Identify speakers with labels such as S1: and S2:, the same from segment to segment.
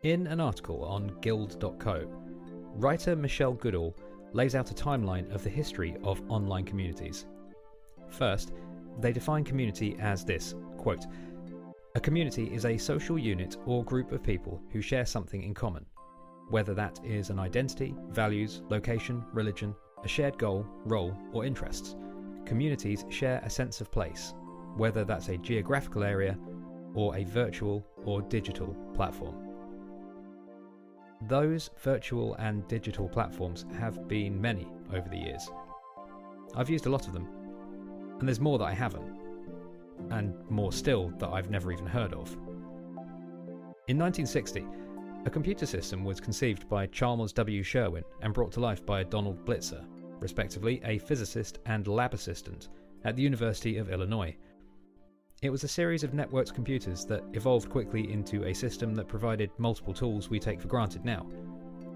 S1: In an article on guild.co, writer Michelle Goodall lays out a timeline of the history of online communities. First, they define community as this, quote, "A community is a social unit or group of people who share something in common, whether that is an identity, values, location, religion, a shared goal, role, or interests. Communities share a sense of place, whether that's a geographical area or a virtual or digital platform." Those virtual and digital platforms have been many over the years. I've used a lot of them, and there's more that I haven't, and more still that I've never even heard of. In 1960, a computer system was conceived by Chalmers W. Sherwin and brought to life by Donald Blitzer, respectively a physicist and lab assistant at the University of Illinois. It was a series of networked computers that evolved quickly into a system that provided multiple tools we take for granted now: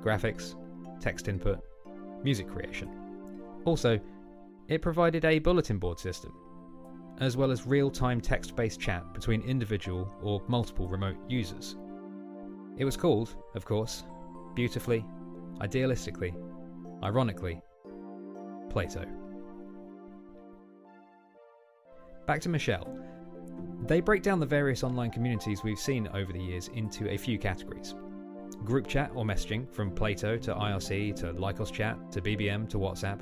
S1: graphics, text input, music creation. Also, it provided a bulletin board system, as well as real-time text-based chat between individual or multiple remote users. It was called, of course, beautifully, idealistically, ironically, Plato. Back to Michelle. They break down the various online communities we've seen over the years into a few categories. Group chat or messaging, from Plato to IRC to Lycos chat to BBM to WhatsApp.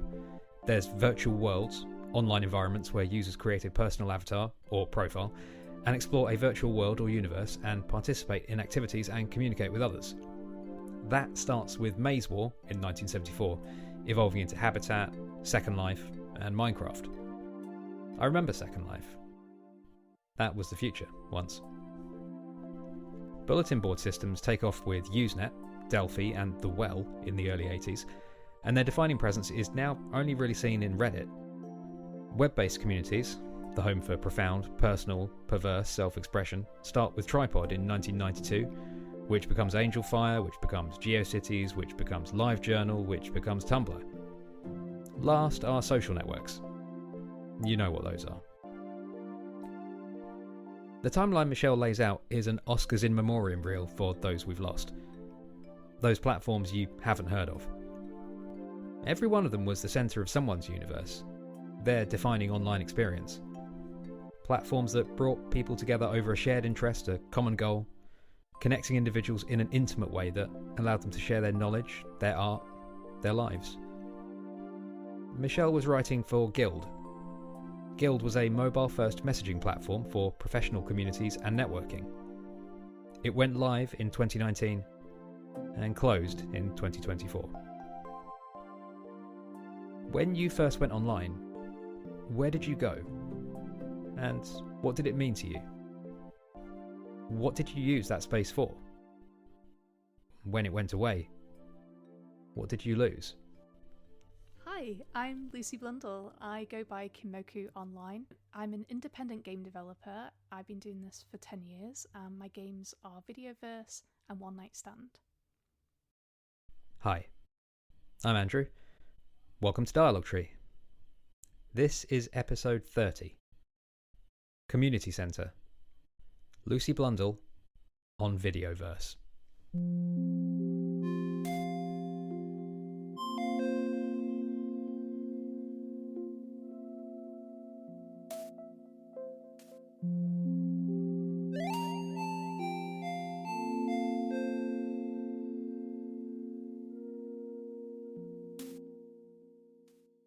S1: There's virtual worlds, online environments where users create a personal avatar or profile and explore a virtual world or universe and participate in activities and communicate with others. That starts with Maze War in 1974, evolving into Habitat, Second Life, and Minecraft. I remember Second Life. That was the future, once. Bulletin board systems take off with Usenet, Delphi, and The Well in the early 80s, and their defining presence is now only really seen in Reddit. Web-based communities, the home for profound, personal, perverse self-expression, start with Tripod in 1992, which becomes Angel Fire, which becomes GeoCities, which becomes LiveJournal, which becomes Tumblr. Last are social networks. You know what those are. The timeline Michelle lays out is an Oscars in memoriam reel for those we've lost. Those platforms you haven't heard of. Every one of them was the centre of someone's universe, their defining online experience. Platforms that brought people together over a shared interest, a common goal, connecting individuals in an intimate way that allowed them to share their knowledge, their art, their lives. Michelle was writing for Guild. Guild was a mobile-first messaging platform for professional communities and networking. It went live in 2019 and closed in 2024. When you first went online, where did you go? And what did it mean to you? What did you use that space for? When it went away, what did you lose?
S2: Hi, I'm Lucy Blundell. I go by Kimoku online. I'm an independent game developer. I've been doing this for 10 years. My games are VIDEOVERSE and One Night Stand.
S1: Hi, I'm Andrew. Welcome to Dialogue Tree. This is episode 30. Community Centre. Lucy Blundell on VIDEOVERSE.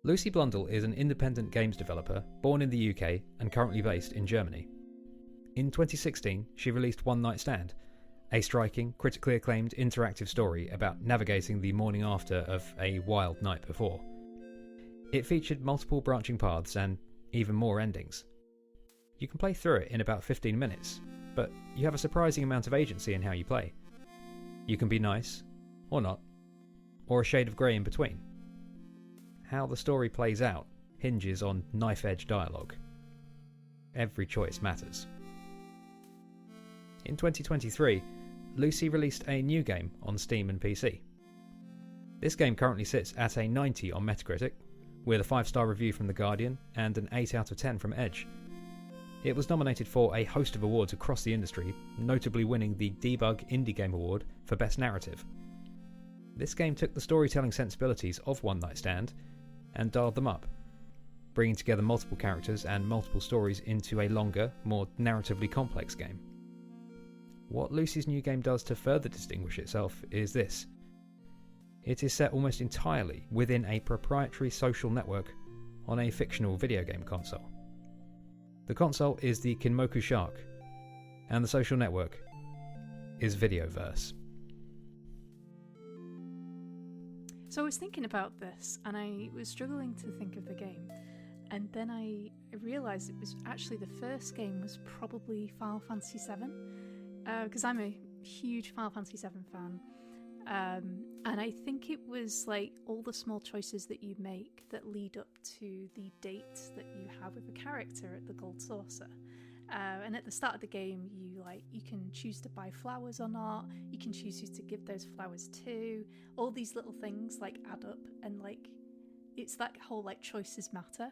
S1: Lucy Blundell is an independent games developer born in the UK and currently based in Germany. In 2016, she released One Night Stand, a striking, critically acclaimed interactive story about navigating the morning after of a wild night before. It featured multiple branching paths and even more endings. You can play through it in about 15 minutes, but you have a surprising amount of agency in how you play. You can be nice, or not, or a shade of grey in between. How the story plays out hinges on knife-edge dialogue. Every choice matters. In 2023, Lucy released a new game on Steam and PC. This game currently sits at a 90 on Metacritic, with a 5-star review from The Guardian and an 8 out of 10 from Edge. It was nominated for a host of awards across the industry, notably winning the Debug Indie Game Award for Best Narrative. This game took the storytelling sensibilities of One Night Stand and dialed them up, bringing together multiple characters and multiple stories into a longer, more narratively complex game. What Lucy's new game does to further distinguish itself is this. It is set almost entirely within a proprietary social network on a fictional video game console. The console is the Kinmoku Shark, and the social network is VIDEOVERSE.
S2: So I was thinking about this, and I was struggling to think of the game, and then I realised it was actually the first game was probably Final Fantasy VII, because I'm a huge Final Fantasy VII fan. And I think it was like all the small choices that you make that lead up to the date that you have with a character at the Gold Saucer. And at the start of the game, you can choose to buy flowers or not. You can choose who to give those flowers to. All these little things add up, and it's that whole choices matter.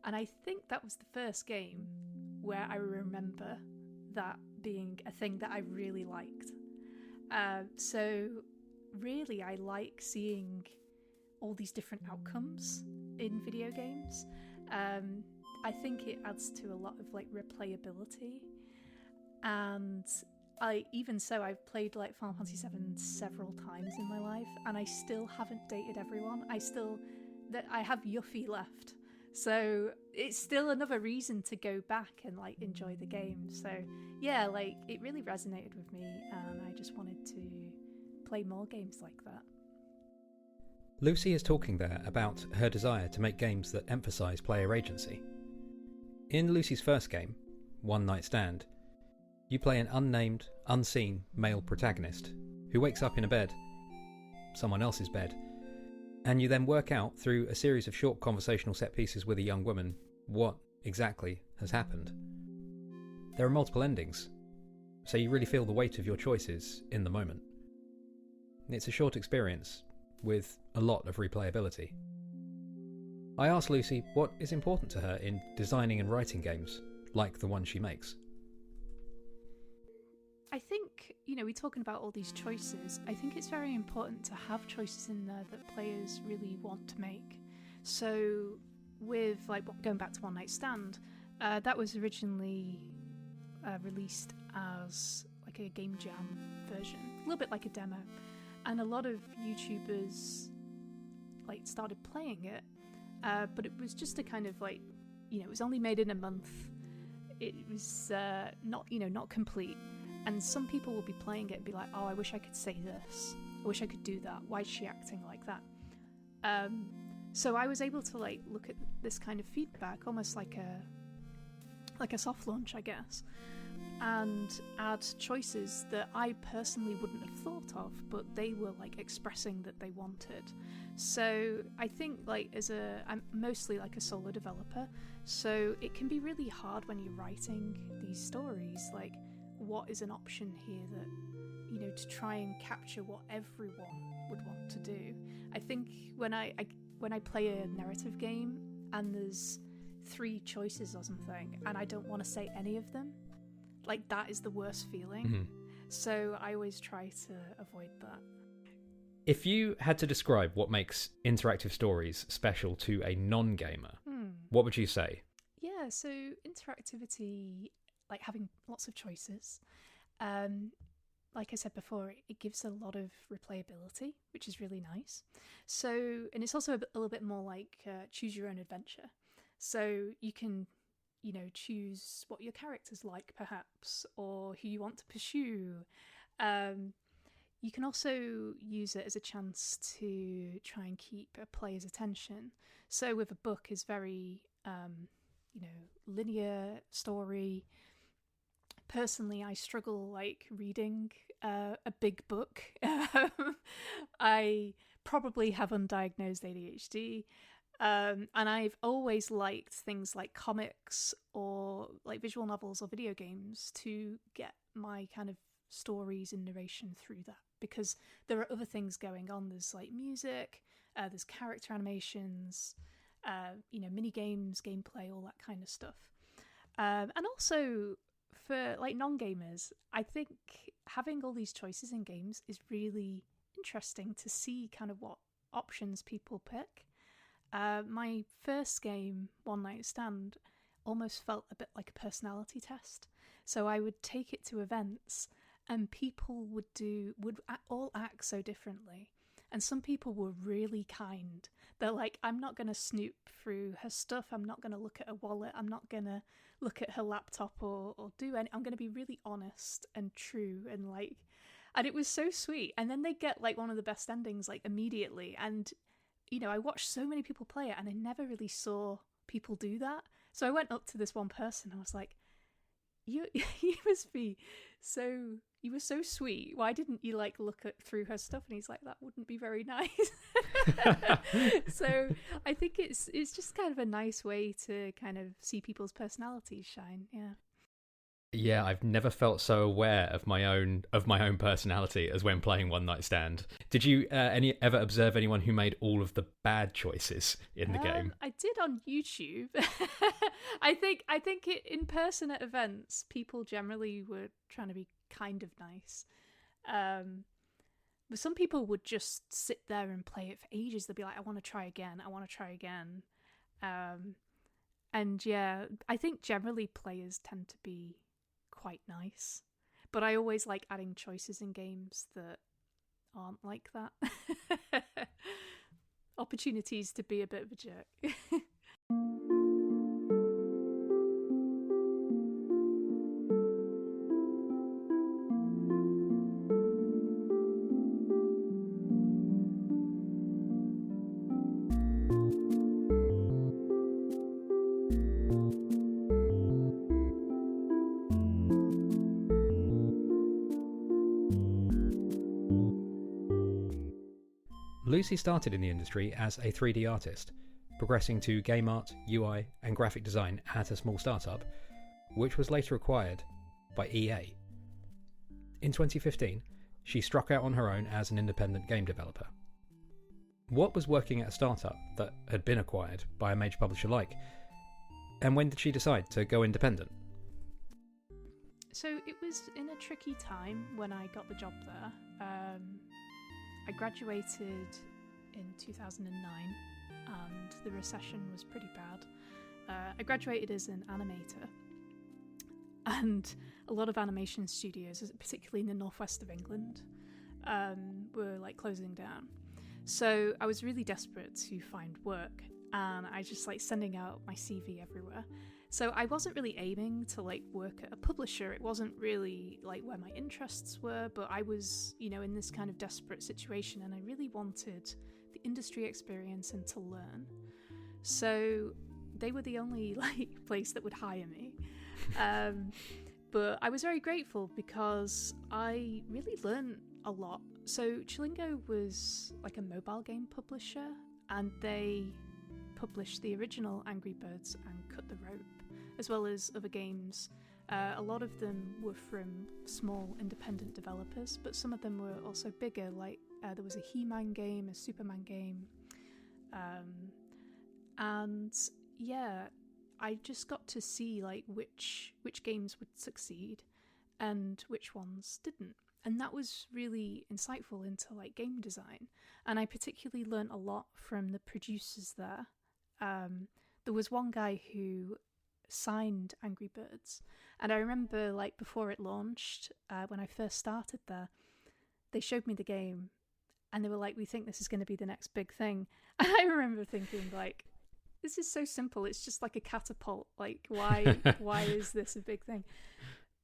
S2: And I think that was the first game where I remember that being a thing that I really liked. So really, I like seeing all these different outcomes in video games. I think it adds to a lot of replayability, and I've played Final Fantasy VII several times in my life, and I still haven't dated everyone. I have Yuffie left, so it's still another reason to go back and enjoy the game. So yeah, it really resonated with me, and I just wanted to play more games like that.
S1: Lucy is talking there about her desire to make games that emphasise player agency. In Lucy's first game, One Night Stand, you play an unnamed, unseen male protagonist who wakes up in a bed, someone else's bed, and you then work out through a series of short conversational set pieces with a young woman what exactly has happened. There are multiple endings, so you really feel the weight of your choices in the moment. It's a short experience with a lot of replayability. I asked Lucy what is important to her in designing and writing games like the one she makes.
S2: I think, we're talking about all these choices. I think it's very important to have choices in there that players really want to make. So with going back to One Night Stand, that was originally released as a game jam version, a little bit like a demo. And a lot of YouTubers started playing it, but it was just a kind of it was only made in a month. It was not complete. And some people will be playing it and be like, oh, I wish I could say this. I wish I could do that. Why is she acting like that? So I was able to look at this kind of feedback, almost like a soft launch, I guess, and add choices that I personally wouldn't have thought of, but they were expressing that they wanted. So I think I'm mostly a solo developer, so it can be really hard when you're writing these stories, what is an option here that to try and capture what everyone would want to do. I think when I play a narrative game and there's 3 choices or something and I don't want to say any of them, that is the worst feeling. Mm-hmm. So I always try to avoid that.
S1: If you had to describe what makes interactive stories special to a non-gamer, what would you say?
S2: Yeah, so interactivity, having lots of choices, like I said before, it gives a lot of replayability, which is really nice. So, and it's also a little bit more choose your own adventure. So you can choose what your character's like, perhaps, or who you want to pursue. You can also use it as a chance to try and keep a player's attention. So with a book is very, linear story. Personally, I struggle reading a big book. I probably have undiagnosed ADHD. And I've always liked things like comics or visual novels or video games to get my kind of stories and narration through that, because there are other things going on. There's music, there's character animations, mini games, gameplay, all that kind of stuff. And also for like non-gamers, I think having all these choices in games is really interesting to see kind of what options people pick. My first game, One Night Stand, almost felt a bit like a personality test. So I would take it to events and people would all act so differently. And some people were really kind. They're like, I'm not going to snoop through her stuff. I'm not going to look at her wallet. I'm not going to look at her laptop or do any. I'm going to be really honest and true and like, and it was so sweet. And then they get like one of the best endings like immediately. And, you know, I watched so many people play it and I never really saw people do that. So I went up to this one person. I was like, you must be so, you were so sweet. Why didn't you like look through her stuff? And he's like, that wouldn't be very nice. So I think it's just kind of a nice way to kind of see people's personalities shine. Yeah.
S1: Yeah, I've never felt so aware of my own personality as when playing One Night Stand. Did you ever observe anyone who made all of the bad choices in the game?
S2: I did on YouTube. I think in person at events, people generally were trying to be kind of nice. But some people would just sit there and play it for ages. They'd be like, I want to try again. I want to try again. And yeah, I think generally players tend to be quite nice, but I always like adding choices in games that aren't like that. Opportunities to be a bit of a jerk.
S1: Lucy started in the industry as a 3D artist, progressing to game art, UI, and graphic design at a small startup, which was later acquired by EA. In 2015, she struck out on her own as an independent game developer. What was working at a startup that had been acquired by a major publisher like? And when did she decide to go independent?
S2: So it was in a tricky time when I got the job there. I graduated in 2009 and the recession was pretty bad. I graduated as an animator, and a lot of animation studios, particularly in the northwest of England, were like closing down. So I was really desperate to find work, and I just like sending out my CV everywhere. So I wasn't really aiming to like work at a publisher. It wasn't really like where my interests were, but I was, you know, in this kind of desperate situation and I really wanted the industry experience and to learn. So they were the only like place that would hire me. But I was very grateful because I really learned a lot. So Chillingo was like a mobile game publisher, and they published the original Angry Birds and Cut the Rope, as well as other games. A lot of them were from small independent developers, but some of them were also bigger, like there was a He-Man game, a Superman game. And yeah, I just got to see like which games would succeed and which ones didn't. And that was really insightful into like game design. And I particularly learnt a lot from the producers there. There was one guy who signed Angry Birds, and I remember like before it launched, when I first started there, they showed me the game and they were like, we think this is going to be the next big thing. And I remember thinking like, this is so simple, it's just like a catapult, like why is this a big thing?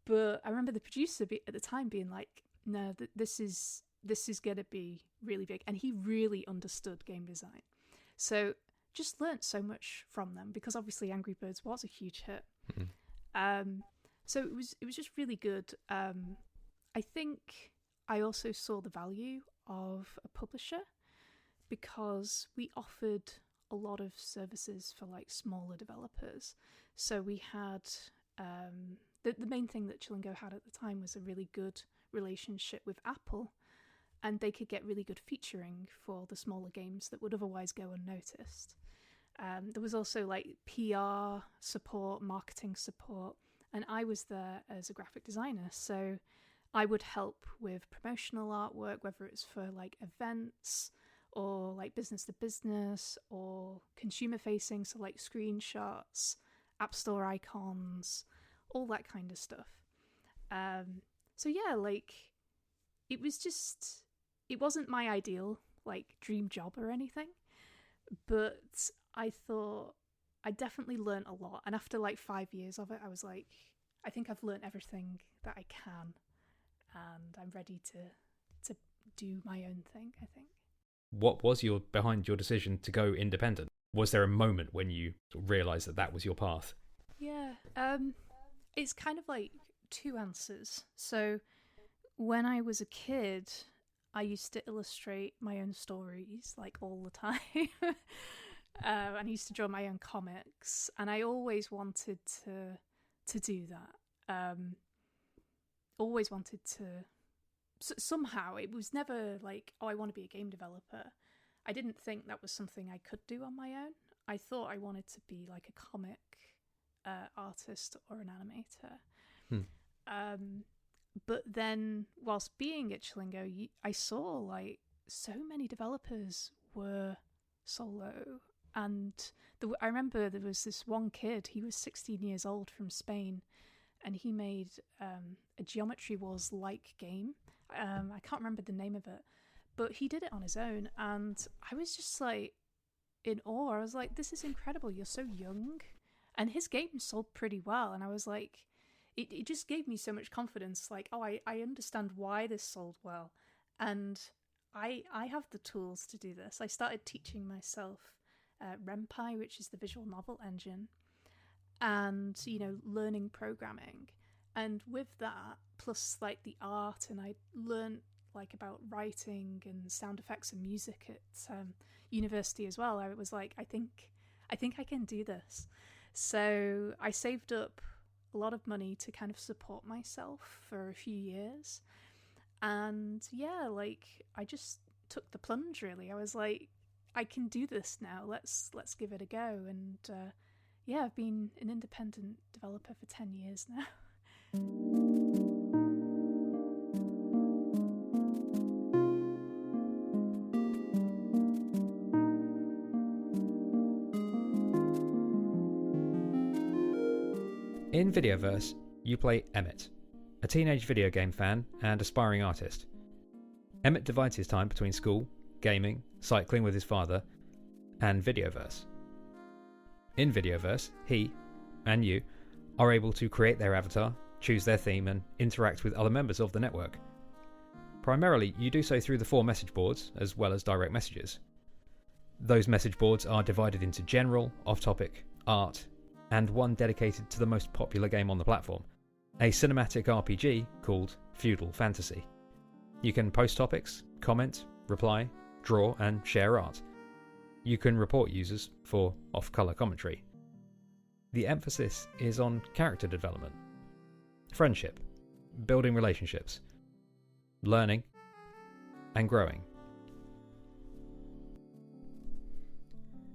S2: But I remember the producer at the time being like, no, this is going to be really big, and he really understood game design. So just learnt so much from them, because obviously Angry Birds was a huge hit. Mm-hmm. So it was just really good. I think I also saw the value of a publisher, because we offered a lot of services for like smaller developers. So we had the main thing that Chillingo had at the time was a really good relationship with Apple, and they could get really good featuring for the smaller games that would otherwise go unnoticed. There was also like PR support, marketing support, and I was there as a graphic designer. So I would help with promotional artwork, whether it's for like events or like business to business or consumer facing, so like screenshots, app store icons, all that kind of stuff. So yeah, like it wasn't my ideal like dream job or anything, but I thought I definitely learned a lot. And after like 5 years of it, I was like, I think I've learned everything that I can, and I'm ready to do my own thing, I think.
S1: What was behind your decision to go independent? Was there a moment when you realised that was your path?
S2: Yeah, it's kind of like two answers. So when I was a kid, I used to illustrate my own stories like all the time. I used to draw my own comics, and I always wanted to do that. Always wanted to. Somehow, it was never like, oh, I want to be a game developer. I didn't think that was something I could do on my own. I thought I wanted to be like a comic artist or an animator. But then, whilst being at Chillingo, I saw like so many developers were solo. And I remember there was this one kid, he was 16 years old from Spain, and he made a Geometry Wars-like game. I can't remember the name of it, but he did it on his own, and I was just like in awe. I was like, this is incredible, you're so young. And his game sold pretty well, and I was like, it just gave me so much confidence, like, oh, I understand why this sold well, and I have the tools to do this. I started teaching myself RenPy, which is the visual novel engine, and, you know, learning programming. And with that, plus like the art, and I learned like about writing and sound effects and music at university as well. I was like, I think I can do this. So I saved up a lot of money to kind of support myself for a few years. And yeah, like I just took the plunge really. I was like, I can do this now. Let's give it a go. And yeah, I've been an independent developer for 10 years now.
S1: In Videoverse, you play Emmett, a teenage video game fan and aspiring artist. Emmett divides his time between school, gaming, cycling with his father, and Videoverse. In Videoverse, he, and you, are able to create their avatar, choose their theme, and interact with other members of the network. Primarily, you do so through the 4 message boards, as well as direct messages. Those message boards are divided into general, off-topic, art, and one dedicated to the most popular game on the platform, a cinematic RPG called Feudal Fantasy. You can post topics, comment, reply, draw, and share art. You can report users for off-colour commentary. The emphasis is on character development, friendship, building relationships, learning, and growing.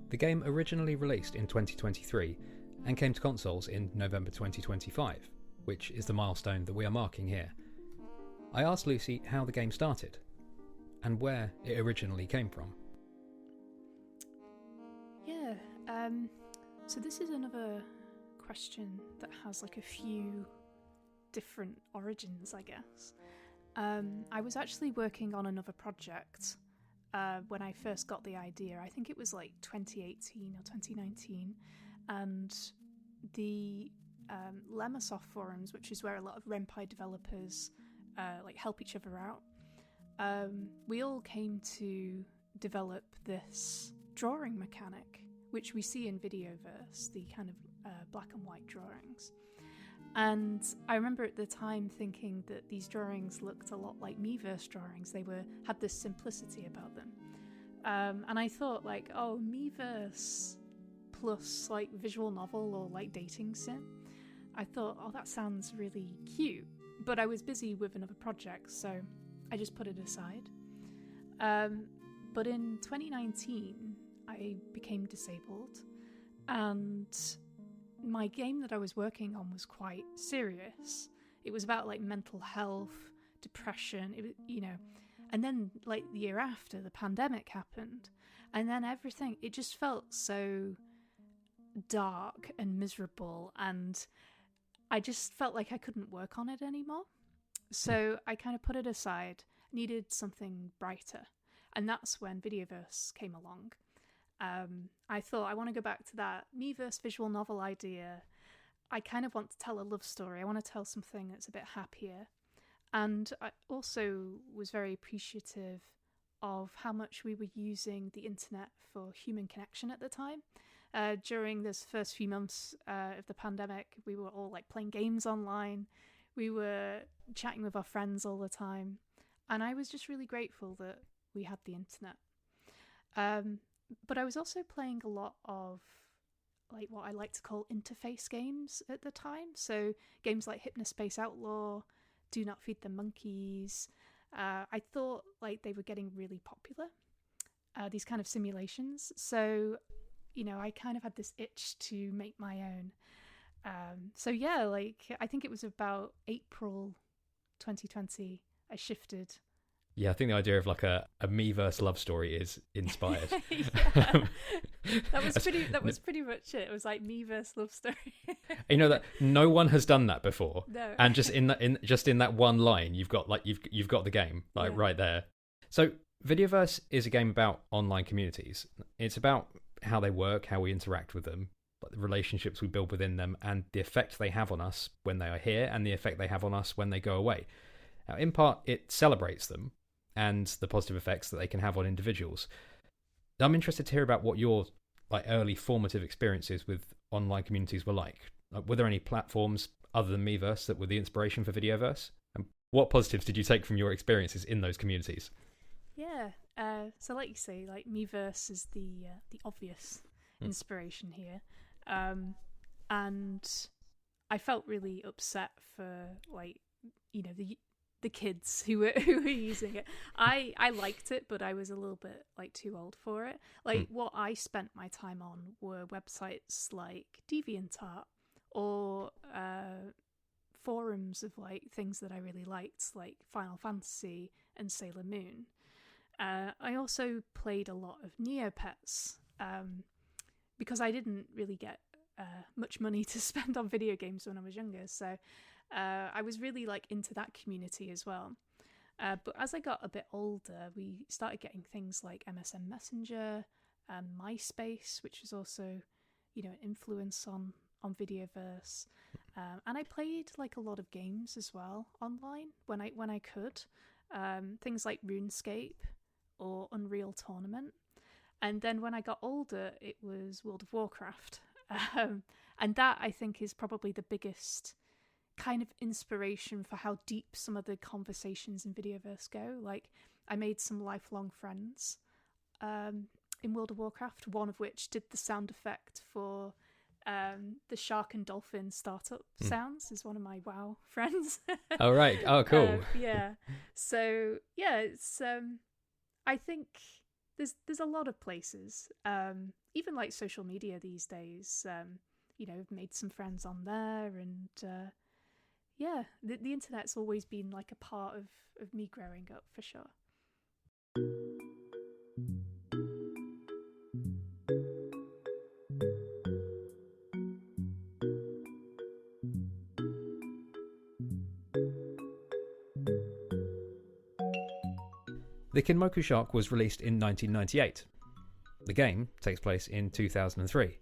S1: The game originally released in 2023 and came to consoles in November 2025, which is the milestone that we are marking here. I asked Lucy how the game started, and where it originally came from.
S2: Yeah, so this is another question that has like a few different origins, I guess. I was actually working on another project when I first got the idea. I think it was like 2018 or 2019, and the Lemmasoft forums, which is where a lot of RenPy developers like help each other out, we all came to develop this drawing mechanic, which we see in Videoverse, the kind of black and white drawings. And I remember at the time thinking that these drawings looked a lot like Miiverse drawings. They had this simplicity about them. And I thought like, oh, Miiverse plus like visual novel or like dating sim. I thought, oh, that sounds really cute. But I was busy with another project, so I just put it aside. But in 2019, I became disabled, And my game that I was working on was quite serious. It was about like mental health, depression, and then like the year after, the pandemic happened, and then everything, it just felt so dark and miserable, and I just felt like I couldn't work on it anymore. So I kind of put it aside, needed something brighter, and that's when Videoverse came along. I thought, I want to go back to that Miiverse visual novel idea. I kind of want to tell a love story. I want to tell something that's a bit happier. And I also was very appreciative of how much we were using the internet for human connection at the time. During this first few months of the pandemic, we were all like playing games online. We were chatting with our friends all the time. And I was just really grateful that we had the internet. But I was also playing a lot of like what I like to call interface games at the time. So games like Hypnospace Outlaw, Do Not Feed the Monkeys. I thought like they were getting really popular, these kind of simulations. So, I kind of had this itch to make my own. So yeah, like I think it was about April 2020 I shifted.
S1: Yeah, I think the idea of like a Miiverse love story is inspired.
S2: That was pretty much it. It was like Miiverse love story.
S1: That no one has done that before.
S2: No.
S1: And just in that one line, you've got the game like right there. So Videoverse is a game about online communities. It's about how they work, how we interact with them, like the relationships we build within them, and the effect they have on us when they are here, and the effect they have on us when they go away. Now, in part, it celebrates them and the positive effects that they can have on individuals. I'm interested to hear about what your like early formative experiences with online communities were like. Were there any platforms other than Miiverse that were the inspiration for Videoverse? And what positives did you take from your experiences in those communities?
S2: Yeah, so like you say, like Miiverse is the obvious inspiration here, and I felt really upset for like the kids who were using it. I liked it, but I was a little bit like too old for it. Like what I spent my time on were websites like DeviantArt or forums of like things that I really liked, like Final Fantasy and Sailor Moon. I also played a lot of Neopets because I didn't really get much money to spend on video games when I was younger, so I was really like into that community as well. But as I got a bit older, we started getting things like MSN Messenger, MySpace, which was also, an influence on Videoverse. And I played like a lot of games as well online when I could. Things like RuneScape or Unreal Tournament. And then when I got older, it was World of Warcraft. And that, I think, is probably the biggest kind of inspiration for how deep some of the conversations in Videoverse go. Like, I made some lifelong friends in World of Warcraft, one of which did the sound effect for the shark and dolphin startup sounds, is one of my WoW friends.
S1: Oh, right. Oh, cool.
S2: Yeah. So, yeah, it's... I think there's a lot of places, even like social media these days, I've made some friends on there, and the internet's always been like a part of me growing up, for sure.
S1: The Kinmoku Shark was released in 1998. The game takes place in 2003.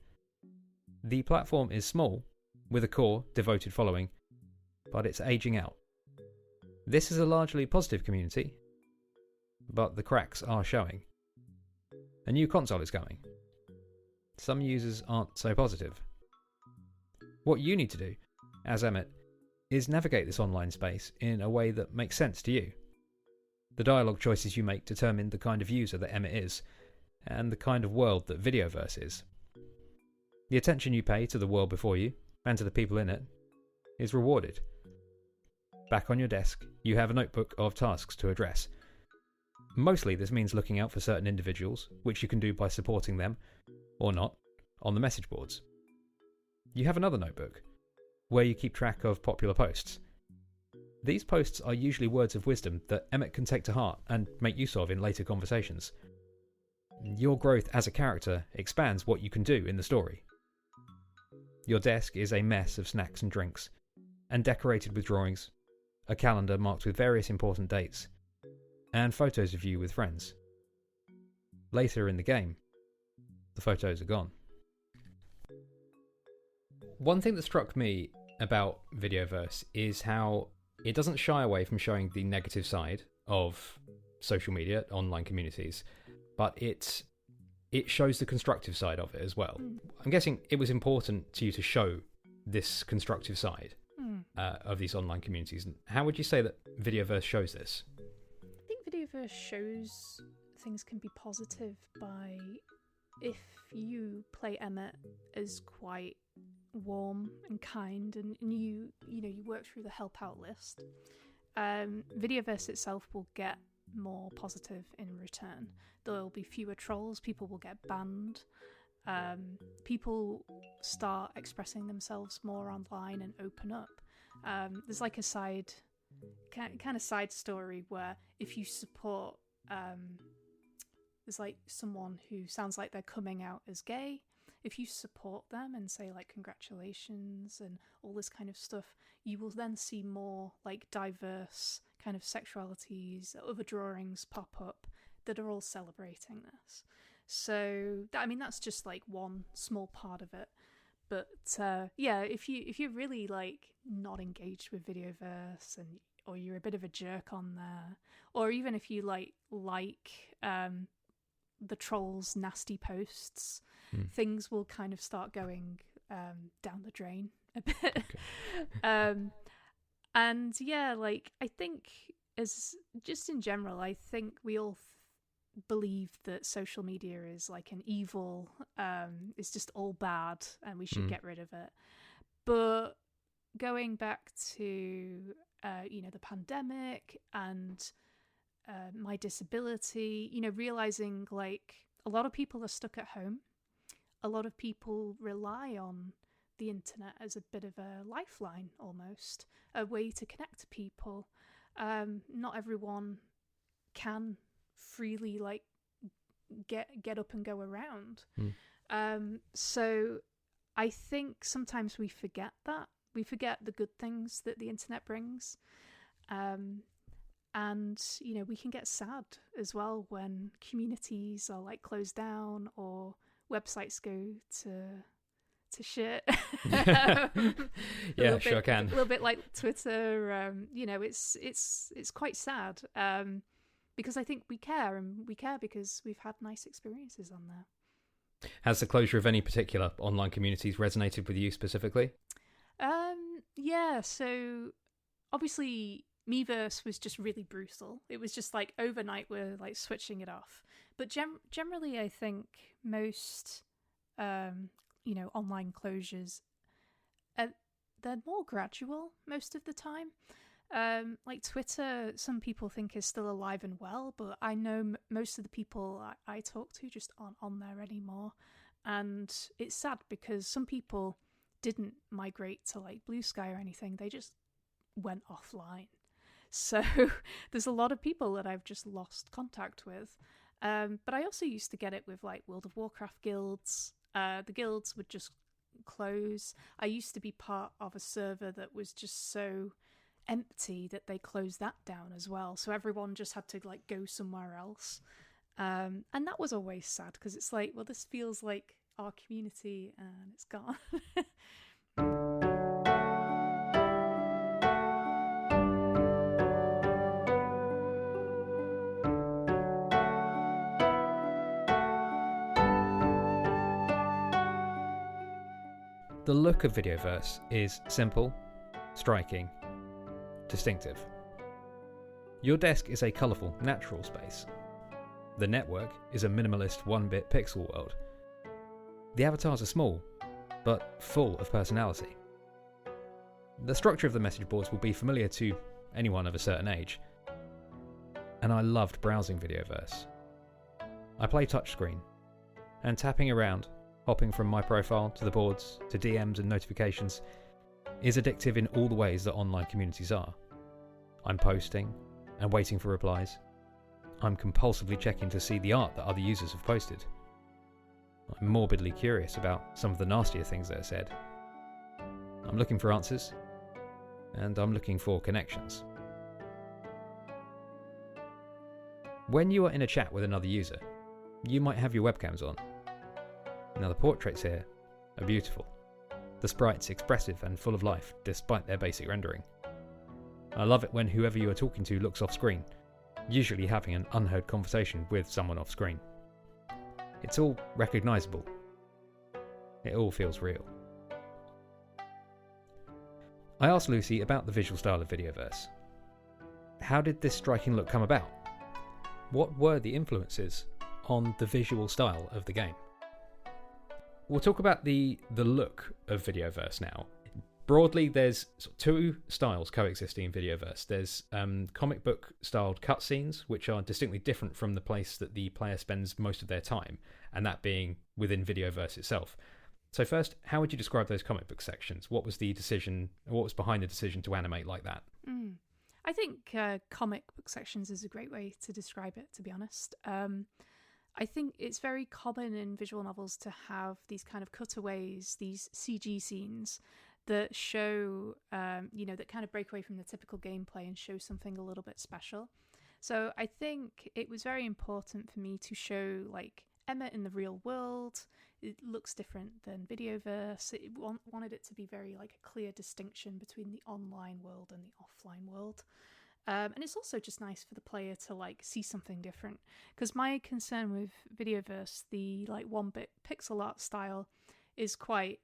S1: The platform is small, with a core, devoted following, but it's aging out. This is a largely positive community, but the cracks are showing. A new console is coming. Some users aren't so positive. What you need to do, as Emmett, is navigate this online space in a way that makes sense to you. The dialogue choices you make determine the kind of user that Emmett is, and the kind of world that Videoverse is. The attention you pay to the world before you, and to the people in it, is rewarded. Back on your desk, you have a notebook of tasks to address. Mostly this means looking out for certain individuals, which you can do by supporting them, or not, on the message boards. You have another notebook, where you keep track of popular posts. These posts are usually words of wisdom that Emmett can take to heart and make use of in later conversations. Your growth as a character expands what you can do in the story. Your desk is a mess of snacks and drinks, and decorated with drawings, a calendar marked with various important dates, and photos of you with friends. Later in the game, the photos are gone. One thing that struck me about Videoverse is how it doesn't shy away from showing the negative side of social media, online communities, but it shows the constructive side of it as well. I'm guessing it was important to you to show this constructive side of these online communities. How would you say that Videoverse shows this?
S2: I think Videoverse shows things can be positive by, if you play Emmett as quite warm and kind, and you work through the help out list, Videoverse itself will get more positive in return. There'll be fewer trolls, people will get banned, people start expressing themselves more online and open up. There's like a side story where if you support there's like someone who sounds like they're coming out as gay. If you support them and say like congratulations and all this kind of stuff, you will then see more like diverse kind of sexualities, other drawings pop up that are all celebrating this. So that's just like one small part of it. But if you're really like not engaged with Videoverse or you're a bit of a jerk on there, or even if you like the trolls' nasty posts, things will kind of start going down the drain a bit. Okay. And yeah, like I think as just in general, I think we all believe that social media is like an evil, it's just all bad and we should get rid of it. But going back to the pandemic and my disability, realizing like a lot of people are stuck at home. A lot of people rely on the internet as a bit of a lifeline, almost a way to connect to people. Not everyone can freely like get up and go around. So I think sometimes we forget that. We forget the good things that the internet brings. And we can get sad as well when communities are like closed down or websites go to shit.
S1: Yeah, sure can.
S2: A little bit like Twitter. It's quite sad because I think we care, and we care because we've had nice experiences on there.
S1: Has the closure of any particular online communities resonated with you specifically?
S2: Yeah. So obviously, Miiverse was just really brutal. It was just like overnight we're like switching it off. But generally, I think most online closures, they're more gradual most of the time. Like Twitter, some people think is still alive and well, but I know most of the people I talk to just aren't on there anymore. And it's sad because some people didn't migrate to like Blue Sky or anything. They just went offline. So there's a lot of people that I've just lost contact with. But I also used to get it with like World of Warcraft guilds. The guilds would just close. I used to be part of a server that was just so empty that they closed that down as well. So everyone just had to like go somewhere else. And that was always sad because it's like, well, this feels like our community and it's gone.
S1: The look of Videoverse is simple, striking, distinctive. Your desk is a colourful, natural space. The network is a minimalist 1-bit pixel world. The avatars are small, but full of personality. The structure of the message boards will be familiar to anyone of a certain age. And I loved browsing Videoverse. I play touchscreen, and tapping around, hopping from my profile to the boards to DMs and notifications, is addictive in all the ways that online communities are. I'm posting and waiting for replies. I'm compulsively checking to see the art that other users have posted. I'm morbidly curious about some of the nastier things that are said. I'm looking for answers, and I'm looking for connections. When you are in a chat with another user, you might have your webcams on. Now the portraits here are beautiful. The sprites expressive and full of life despite their basic rendering. I love it when whoever you are talking to looks off screen, usually having an unheard conversation with someone off screen. It's all recognisable. It all feels real. I asked Lucy about the visual style of Videoverse. How did this striking look come about? What were the influences on the visual style of the game? We'll talk about the look of Videoverse now. Broadly, there's two styles coexisting in Videoverse. There's comic book styled cutscenes, which are distinctly different from the place that the player spends most of their time, and that being within Videoverse itself. So first, how would you describe those comic book sections? What was behind the decision to animate like that?
S2: I think comic book sections is a great way to describe it, to be honest. I think it's very common in visual novels to have these kind of cutaways, these CG scenes that show, that kind of break away from the typical gameplay and show something a little bit special. So I think it was very important for me to show, like, Emma in the real world. It looks different than Videoverse. It wanted it to be very, like, a clear distinction between the online world and the offline world. And it's also just nice for the player to, like, see something different. Because my concern with Videoverse, the, like, 1-bit pixel art style, is quite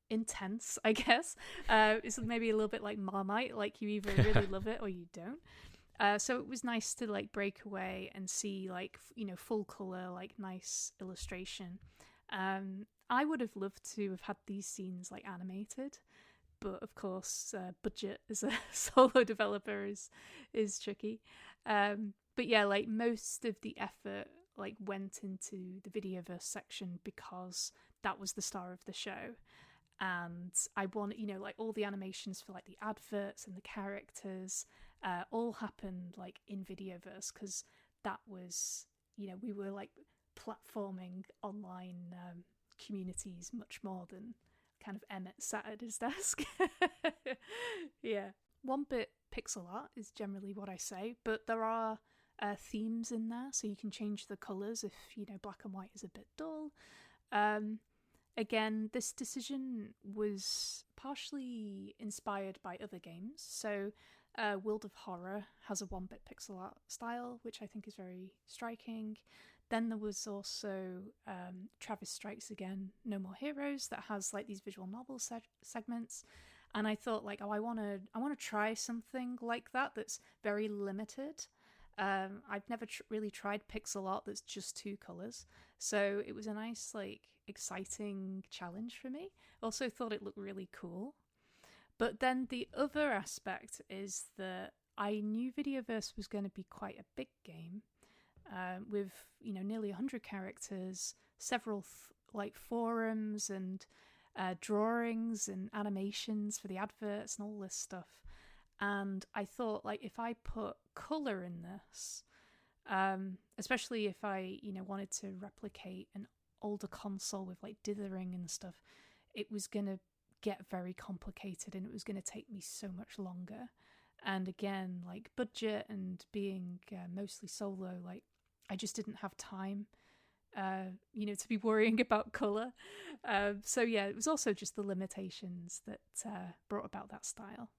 S2: intense, I guess. It's maybe a little bit like Marmite, like you either really love it or you don't. So it was nice to, like, break away and see, like, full color, like, nice illustration. I would have loved to have had these scenes, like, animated. But of course, budget as a solo developer is tricky. But yeah, like, most of the effort, like, went into the Videoverse section because that was the star of the show. And I want, like, all the animations for, like, the adverts and the characters all happened, like, in Videoverse, because that was, we were, like, platforming online communities much more than kind of Emmett sat at his desk. Yeah. 1-bit pixel art is generally what I say, but there are themes in there, so you can change the colours if, black and white is a bit dull. Again, this decision was partially inspired by other games. So World of Horror has a 1-bit pixel art style, which I think is very striking. Then there was also Travis Strikes Again, No More Heroes, that has, like, these visual novel segments. And I thought, like, I want to try something like that that's very limited. I've never really tried pixel art that's just 2 colours. So it was a nice, like, exciting challenge for me. Also thought it looked really cool. But then the other aspect is that I knew Videoverse was going to be quite a big game. With nearly 100 characters, several forums and drawings and animations for the adverts and all this stuff. And I thought, like, if I put colour in this, especially if I wanted to replicate an older console with, like, dithering and stuff, it was gonna get very complicated and it was gonna take me so much longer. And again, like, budget and being mostly solo, like, I just didn't have time, to be worrying about colour. So yeah, it was also just the limitations that brought about that style.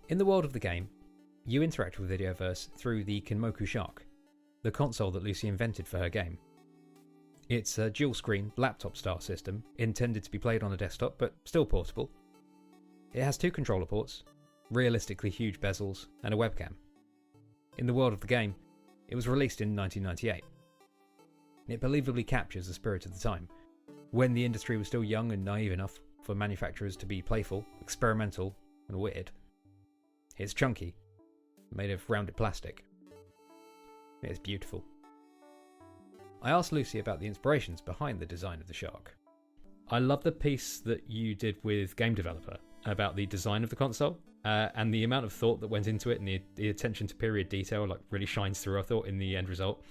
S1: In the world of the game, you interact with Videoverse through the Kinmoku Shark, the console that Lucy invented for her game. It's a dual-screen, laptop-style system intended to be played on a desktop, but still portable. It has 2 controller ports, realistically huge bezels, and a webcam. In the world of the game, it was released in 1998. It believably captures the spirit of the time, when the industry was still young and naive enough for manufacturers to be playful, experimental, and weird. It's chunky, made of rounded plastic. It's beautiful. I asked Lucy about the inspirations behind the design of the shark. I love the piece that you did with Game Developer about the design of the console, and the amount of thought that went into it, and the attention to period detail really shines through, I thought, in the end result.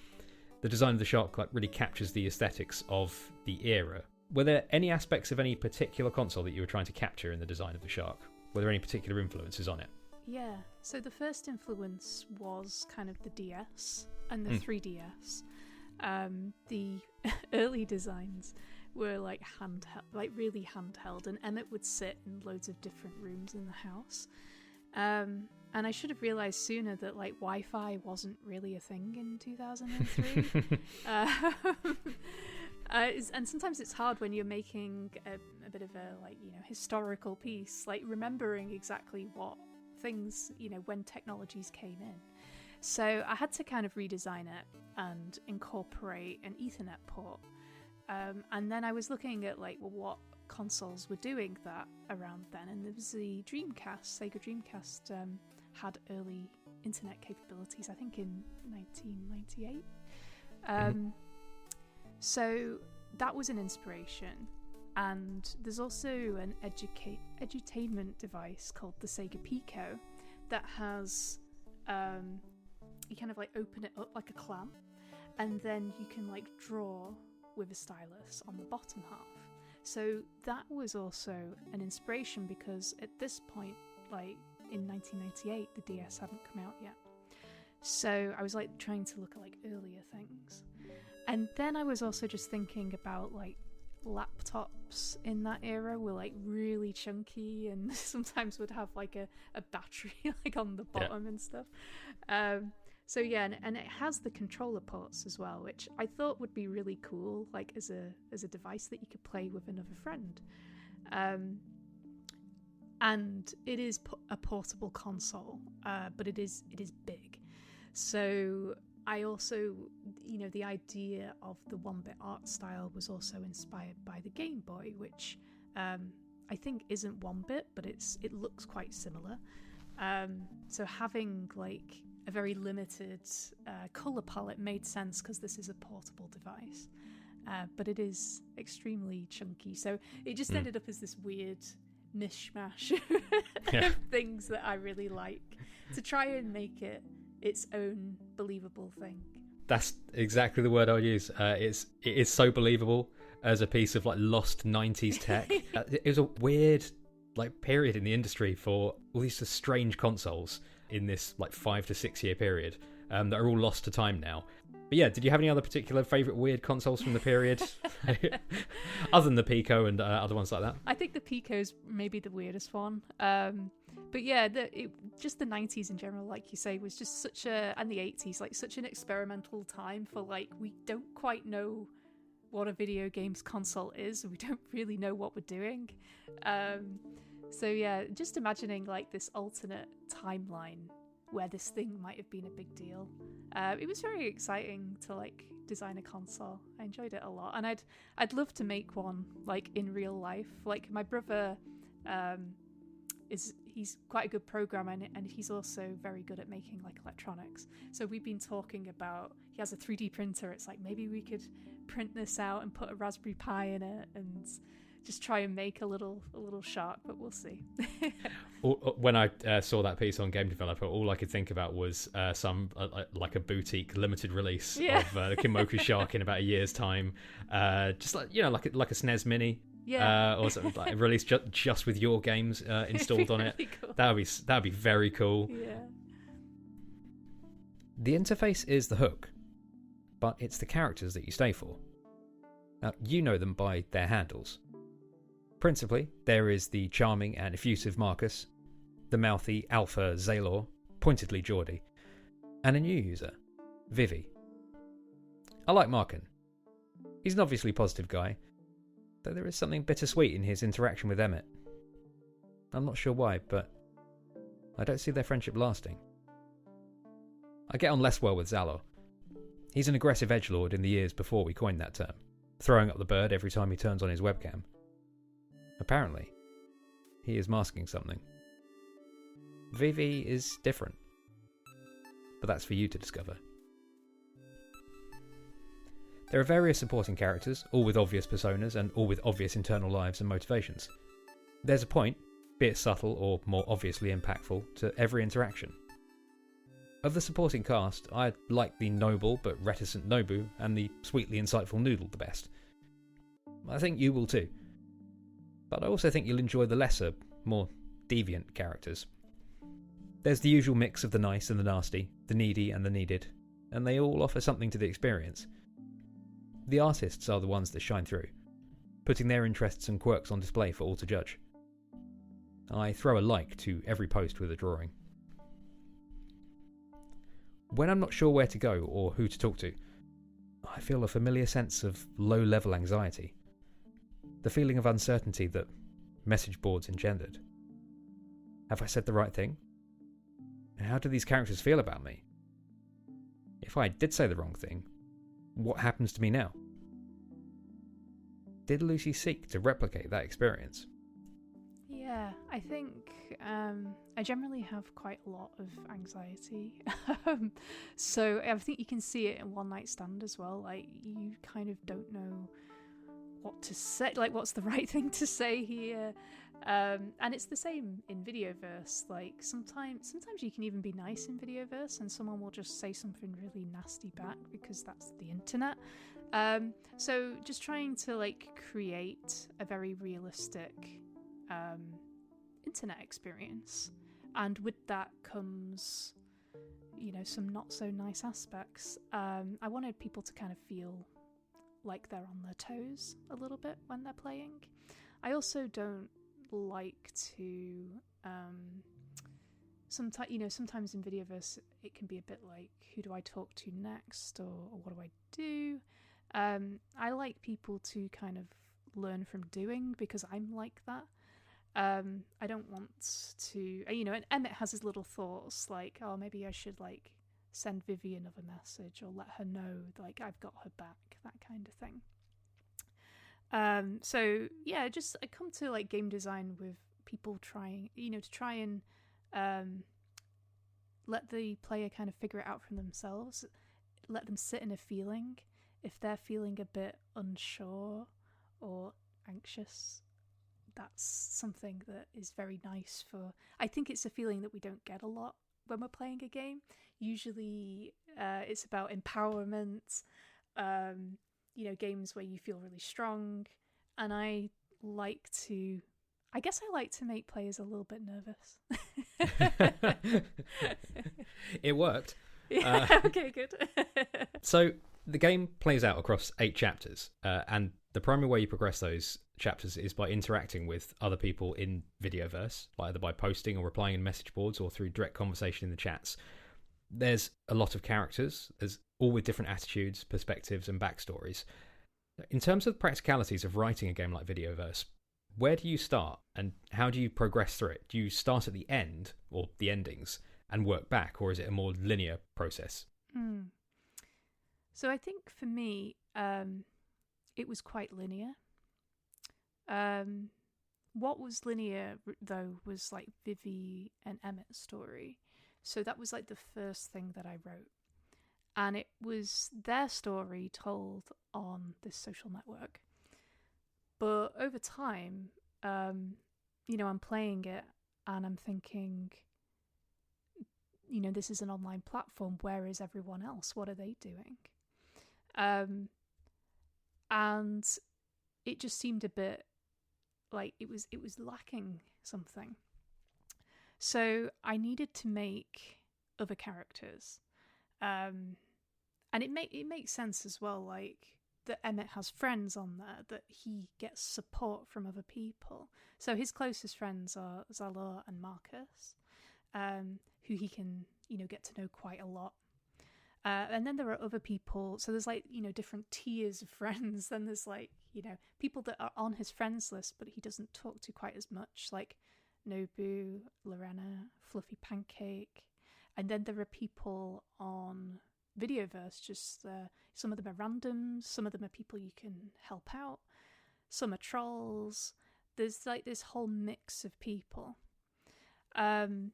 S1: The design of the shark really captures the aesthetics of the era. Were there any aspects of any particular console that you were trying to capture in the design of the shark? Were there any particular influences on it?
S2: Yeah, so the first influence was kind of the DS and the 3DS. The early designs were really handheld, and Emmett would sit in loads of different rooms in the house. And I should have realised sooner that Wi-Fi wasn't really a thing in 2003. And sometimes it's hard when you're making a bit of a historical piece, remembering exactly what things, when technologies came in. So I had to kind of redesign it and incorporate an Ethernet port. And then I was looking at what consoles were doing that around then, and there was the Dreamcast. Sega Dreamcast had early internet capabilities, I think in 1998. So that was an inspiration. And there's also an edutainment device called the Sega Pico that has you kind of open it up like a clam, and then you can draw with a stylus on the bottom half. So that was also an inspiration, because at this point, in 1998, the DS hadn't come out yet. So I was trying to look at earlier things. And then I was also just thinking about laptops in that era were really chunky, and sometimes would have a battery on the bottom and stuff. So yeah, and it has the controller ports as well, which I thought would be really cool, as a device that you could play with another friend. And it is a portable console, but it is big. So I also, the idea of the 1-bit art style was also inspired by the Game Boy, which I think isn't 1-bit, but it looks quite similar. So having a very limited colour palette made sense, because this is a portable device. But it is extremely chunky. So it just ended up as this weird mishmash of things that I really like, to try and make it its own believable thing.
S1: That's exactly the word I'd use. It is so believable as a piece of lost 90s tech. It was a weird period in the industry for all these strange consoles in this 5 to 6 year period that are all lost to time now. But yeah, did you have any other particular favourite weird consoles from the period? Other than the Pico and other ones like that?
S2: I think the Pico's maybe the weirdest one. But yeah, just the 90s in general, like you say, was just and the 80s, such an experimental time for we don't quite know what a video games console is. We don't really know what we're doing. So yeah, just imagining like this alternate timeline where this thing might have been a big deal. It was very exciting to like design a console. I enjoyed it a lot, and I'd love to make one like in real life. Like my brother he's quite a good programmer, and he's also very good at making like electronics. So we've been talking about, he has a 3D printer. It's like maybe we could print this out and put a Raspberry Pi in it and just try and make a little shark, but we'll see.
S1: When I saw that piece on Game Developer, all I could think about was some like a boutique limited release of the Kimoku Shark in about a year's time, just like like a SNES Mini, or something like released just with your games installed on it.
S2: Cool.
S1: That'd be very cool.
S2: Yeah.
S1: The interface is the hook, but it's the characters that you stay for. Now, you know them by their handles. Principally, there is the charming and effusive Marcus, the mouthy alpha Zaylor, pointedly Geordie, and a new user, Vivi. I like Markin. He's an obviously positive guy, though there is something bittersweet in his interaction with Emmett. I'm not sure why, but I don't see their friendship lasting. I get on less well with Zalor. He's an aggressive edgelord in the years before we coined that term, throwing up the bird every time he turns on his webcam. Apparently, he is masking something. Vivi is different, but that's for you to discover. There are various supporting characters, all with obvious personas and all with obvious internal lives and motivations. There's a point, be it subtle or more obviously impactful, to every interaction. Of the supporting cast, I like the noble but reticent Nobu and the sweetly insightful Noodle the best. I think you will too. But I also think you'll enjoy the lesser, more deviant characters. There's the usual mix of the nice and the nasty, the needy and the needed, and they all offer something to the experience. The artists are the ones that shine through, putting their interests and quirks on display for all to judge. I throw a like to every post with a drawing. When I'm not sure where to go or who to talk to, I feel a familiar sense of low-level anxiety. The feeling of uncertainty that message boards engendered. Have I said the right thing? How do these characters feel about me? If I did say the wrong thing, what happens to me now? Did Lucy seek to replicate that experience?
S2: Yeah, I think I generally have quite a lot of anxiety. So I think you can see it in One Night Stand as well. Like, you kind of don't know what to say, like what's the right thing to say here. And it's the same in Videoverse. Like sometimes you can even be nice in Videoverse and someone will just say something really nasty back because that's the internet. So just trying to like create a very realistic internet experience, and with that comes, you know, some not so nice aspects. I wanted people to kind of feel like they're on their toes a little bit when they're playing. I also don't like to sometimes in Videoverse it can be a bit like, who do I talk to next, or what do I do? I like people to kind of learn from doing, because I'm like that. I don't want to, and Emmett has his little thoughts like, oh, maybe I should like send Vivi another message or let her know like I've got her back, that kind of thing. So yeah, just I come to like game design with people trying, to try and let the player kind of figure it out from themselves, let them sit in a feeling. If they're feeling a bit unsure or anxious, that's something that is very nice for... I think it's a feeling that we don't get a lot when we're playing a game. Usually it's about empowerment, games where you feel really strong. And I like to make players a little bit nervous.
S1: It worked.
S2: Yeah, okay, good.
S1: So the game plays out across 8 chapters, and the primary way you progress those chapters is by interacting with other people in Videoverse, either by posting or replying in message boards or through direct conversation in the chats. There's a lot of characters, there's all with different attitudes, perspectives, and backstories. In terms of the practicalities of writing a game like Videoverse, where do you start and how do you progress through it? Do you start at the end, or the endings, and work back, or is it a more linear process?
S2: So I think for me, it was quite linear. What was linear, though, was like Vivi and Emmett's story. So that was like the first thing that I wrote. And it was their story told on this social network. But over time, I'm playing it and I'm thinking, this is an online platform. Where is everyone else? What are they doing? And it just seemed a bit like it was lacking something. So I needed to make other characters. And it makes sense as well, like that Emmett has friends on there, that he gets support from other people. So his closest friends are Zalor and Marcus, who he can, get to know quite a lot. And then there are other people, so there's like, different tiers of friends. Then there's like, people that are on his friends list, but he doesn't talk to quite as much, like Nobu, Lorena, Fluffy Pancake, and then there are people on Videoverse, just some of them are random, some of them are people you can help out, some are trolls. There's like this whole mix of people. And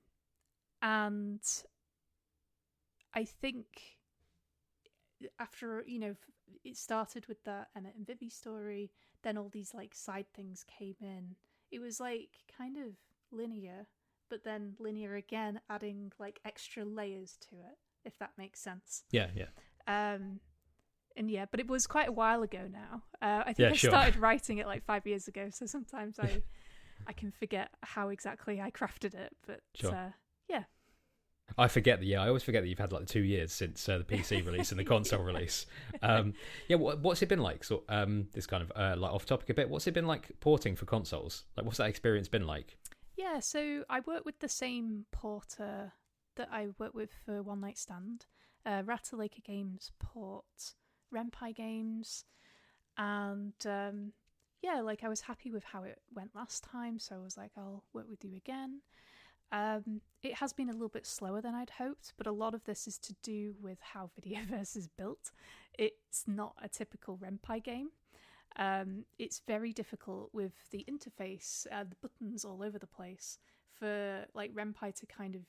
S2: I think after, it started with that Emmett and Vivi story, then all these like side things came in. It was like kind of linear, but then linear again, adding like extra layers to it, if that makes sense.
S1: Yeah.
S2: And yeah, but it was quite a while ago now. I think
S1: Yeah,
S2: I
S1: sure.
S2: started writing it like 5 years ago, so sometimes I can forget how exactly I crafted it. But
S1: Sure.
S2: yeah.
S1: I forget I always forget that you've had like 2 years since the PC release and the console release. What's it been like? So, this kind of like off topic a bit. What's it been like porting for consoles? Like, what's that experience been like?
S2: Yeah, so I work with the same porter that I work with for One Night Stand. Ratalaker Games port Renpai games, and I was happy with how it went last time, so I was like, I'll work with you again. It has been a little bit slower than I'd hoped, but a lot of this is to do with how Videoverse is built. It's not a typical Renpai game. It's very difficult with the interface, the buttons all over the place, for like Renpai to kind of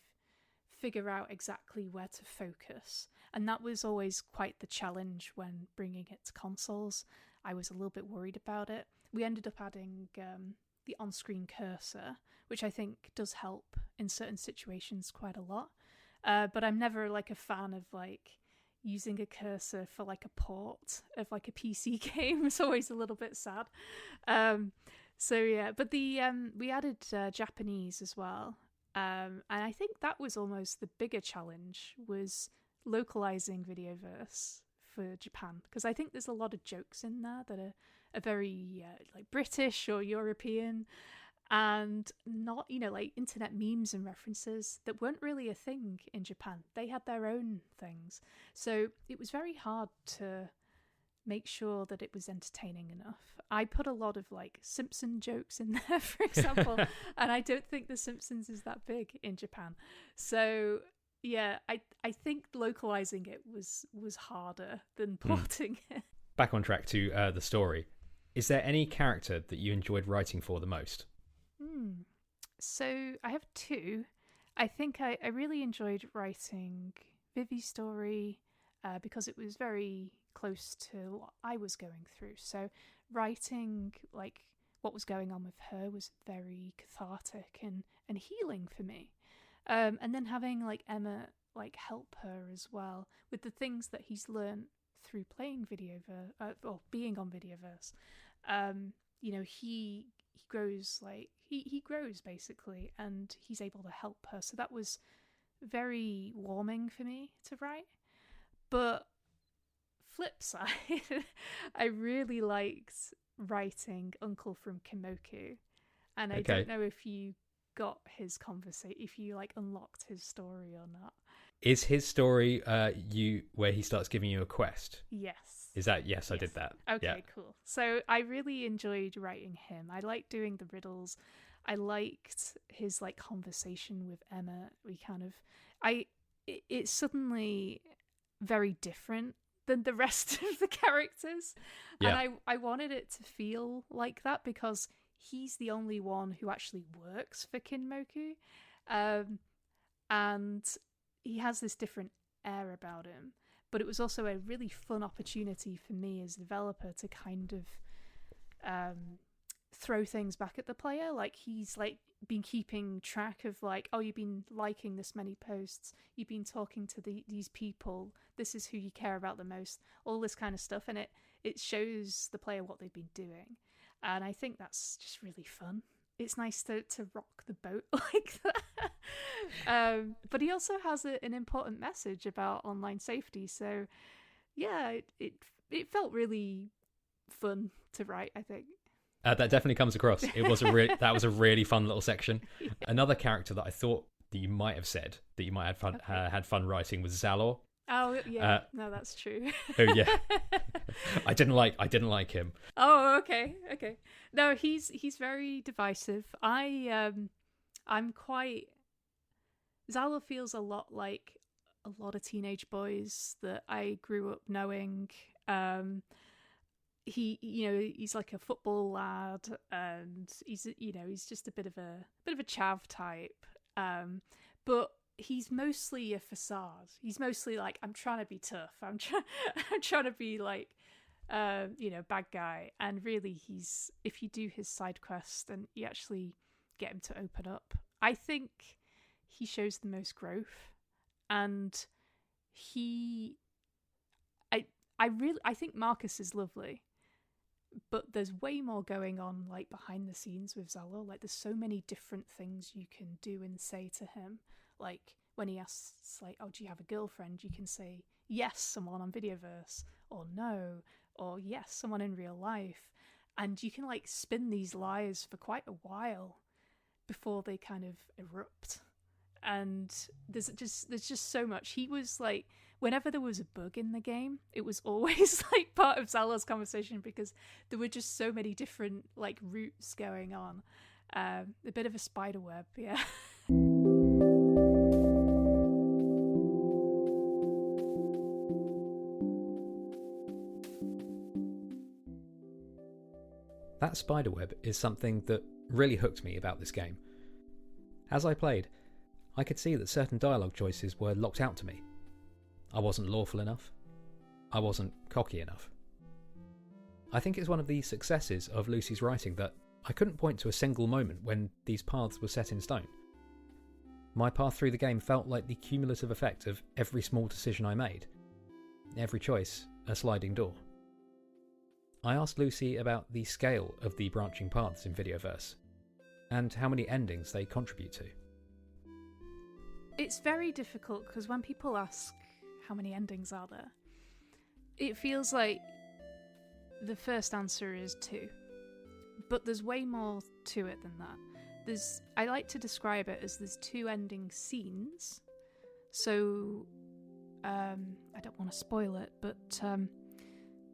S2: figure out exactly where to focus. And that was always quite the challenge when bringing it to consoles. I was a little bit worried about it. We ended up adding the on-screen cursor, which I think does help in certain situations quite a lot. But I'm never like a fan of like using a cursor for like a port of like a PC game. It's always a little bit sad. So yeah, but we added Japanese as well. And I think that was almost the bigger challenge, was localizing Videoverse for Japan, because I think there's a lot of jokes in there that are very like British or European, and not, like internet memes and references that weren't really a thing in Japan. They had their own things, so it was very hard to make sure that it was entertaining enough. I put a lot of like Simpson jokes in there, for example, and I don't think The Simpsons is that big in Japan. So yeah, I think localizing it was harder than porting it.
S1: Back on track to the story. Is there any character that you enjoyed writing for the most?
S2: So I have two. I think I really enjoyed writing Vivi's story because it was very close to what I was going through. So writing like what was going on with her was very cathartic and healing for me. And then having like Emma like help her as well with the things that he's learned through playing Videoverse or being on Videoverse. He grows, like he grows basically, and he's able to help her. So that was very warming for me to write. But flip side, I really liked writing Uncle from Kimoku, and I don't know if you got his conversation, if you like unlocked his story or not.
S1: Is his story where he starts giving you a quest?
S2: Yes.
S1: Is that yes. I did that.
S2: Okay,
S1: yeah.
S2: Cool. So I really enjoyed writing him. I liked doing the riddles. I liked his like conversation with Emma. It's suddenly very different than the rest of the characters.
S1: Yeah.
S2: And I wanted it to feel like that because he's the only one who actually works for Kinmoku. And he has this different air about him. But it was also a really fun opportunity for me as a developer to kind of throw things back at the player. Like he's like been keeping track of like, oh, you've been liking this many posts, you've been talking to these people, this is who you care about the most, all this kind of stuff. And it shows the player what they've been doing. And I think that's just really fun. It's nice to rock the boat like that. But he also has an important message about online safety. So yeah, it felt really fun to write, I think.
S1: That definitely comes across. That was a really fun little section. Yeah. Another character that I thought that you might have said that you might have had fun writing was Zalor.
S2: Oh yeah, no, that's true.
S1: Oh yeah, I didn't like him.
S2: Oh okay. No, he's very divisive. Zala feels a lot like a lot of teenage boys that I grew up knowing. He's like a football lad, and he's just a bit of a chav type. But he's mostly a facade. He's mostly like, I'm trying to be tough. I'm trying to be like, bad guy. And really, if you do his side quest and you actually get him to open up, I think he shows the most growth. And I think Marcus is lovely, but there's way more going on like behind the scenes with Zala. Like, there's so many different things you can do and say to him. Like, when he asks, like, oh, do you have a girlfriend? You can say, yes, someone on Videoverse, or no, or yes, someone in real life. And you can, like, spin these lies for quite a while before they kind of erupt. And there's just so much. He was, like, whenever there was a bug in the game, it was always, like, part of Zala's conversation because there were just so many different, like, routes going on. A bit of a spider web, yeah.
S1: That spiderweb is something that really hooked me about this game. As I played, I could see that certain dialogue choices were locked out to me. I wasn't lawful enough. I wasn't cocky enough. I think it's one of the successes of Lucy's writing that I couldn't point to a single moment when these paths were set in stone. My path through the game felt like the cumulative effect of every small decision I made. Every choice, a sliding door. I asked Lucy about the scale of the branching paths in Videoverse, and how many endings they contribute to.
S2: It's very difficult because when people ask how many endings are there, it feels like the first answer is 2. But there's way more to it than that. I like to describe it as there's 2 ending scenes. So, I don't want to spoil it, but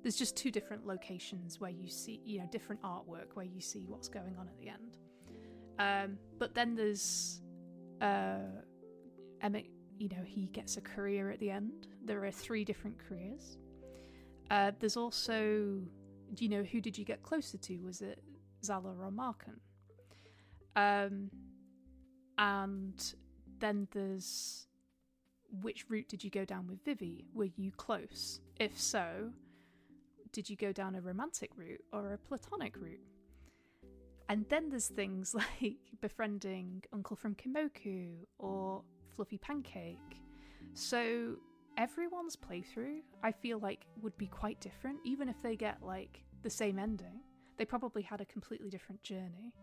S2: there's just 2 different locations where you see, different artwork where you see what's going on at the end. But then there's Emmett, he gets a career at the end. There are 3 different careers. There's also, who did you get closer to? Was it Zala or Marken? And then there's, which route did you go down with Vivi? Were you close? If so, did you go down a romantic route or a platonic route? And then there's things like befriending Uncle from Kimoku or Fluffy Pancake. So everyone's playthrough, I feel like, would be quite different. Even if they get like the same ending, they probably had a completely different journey.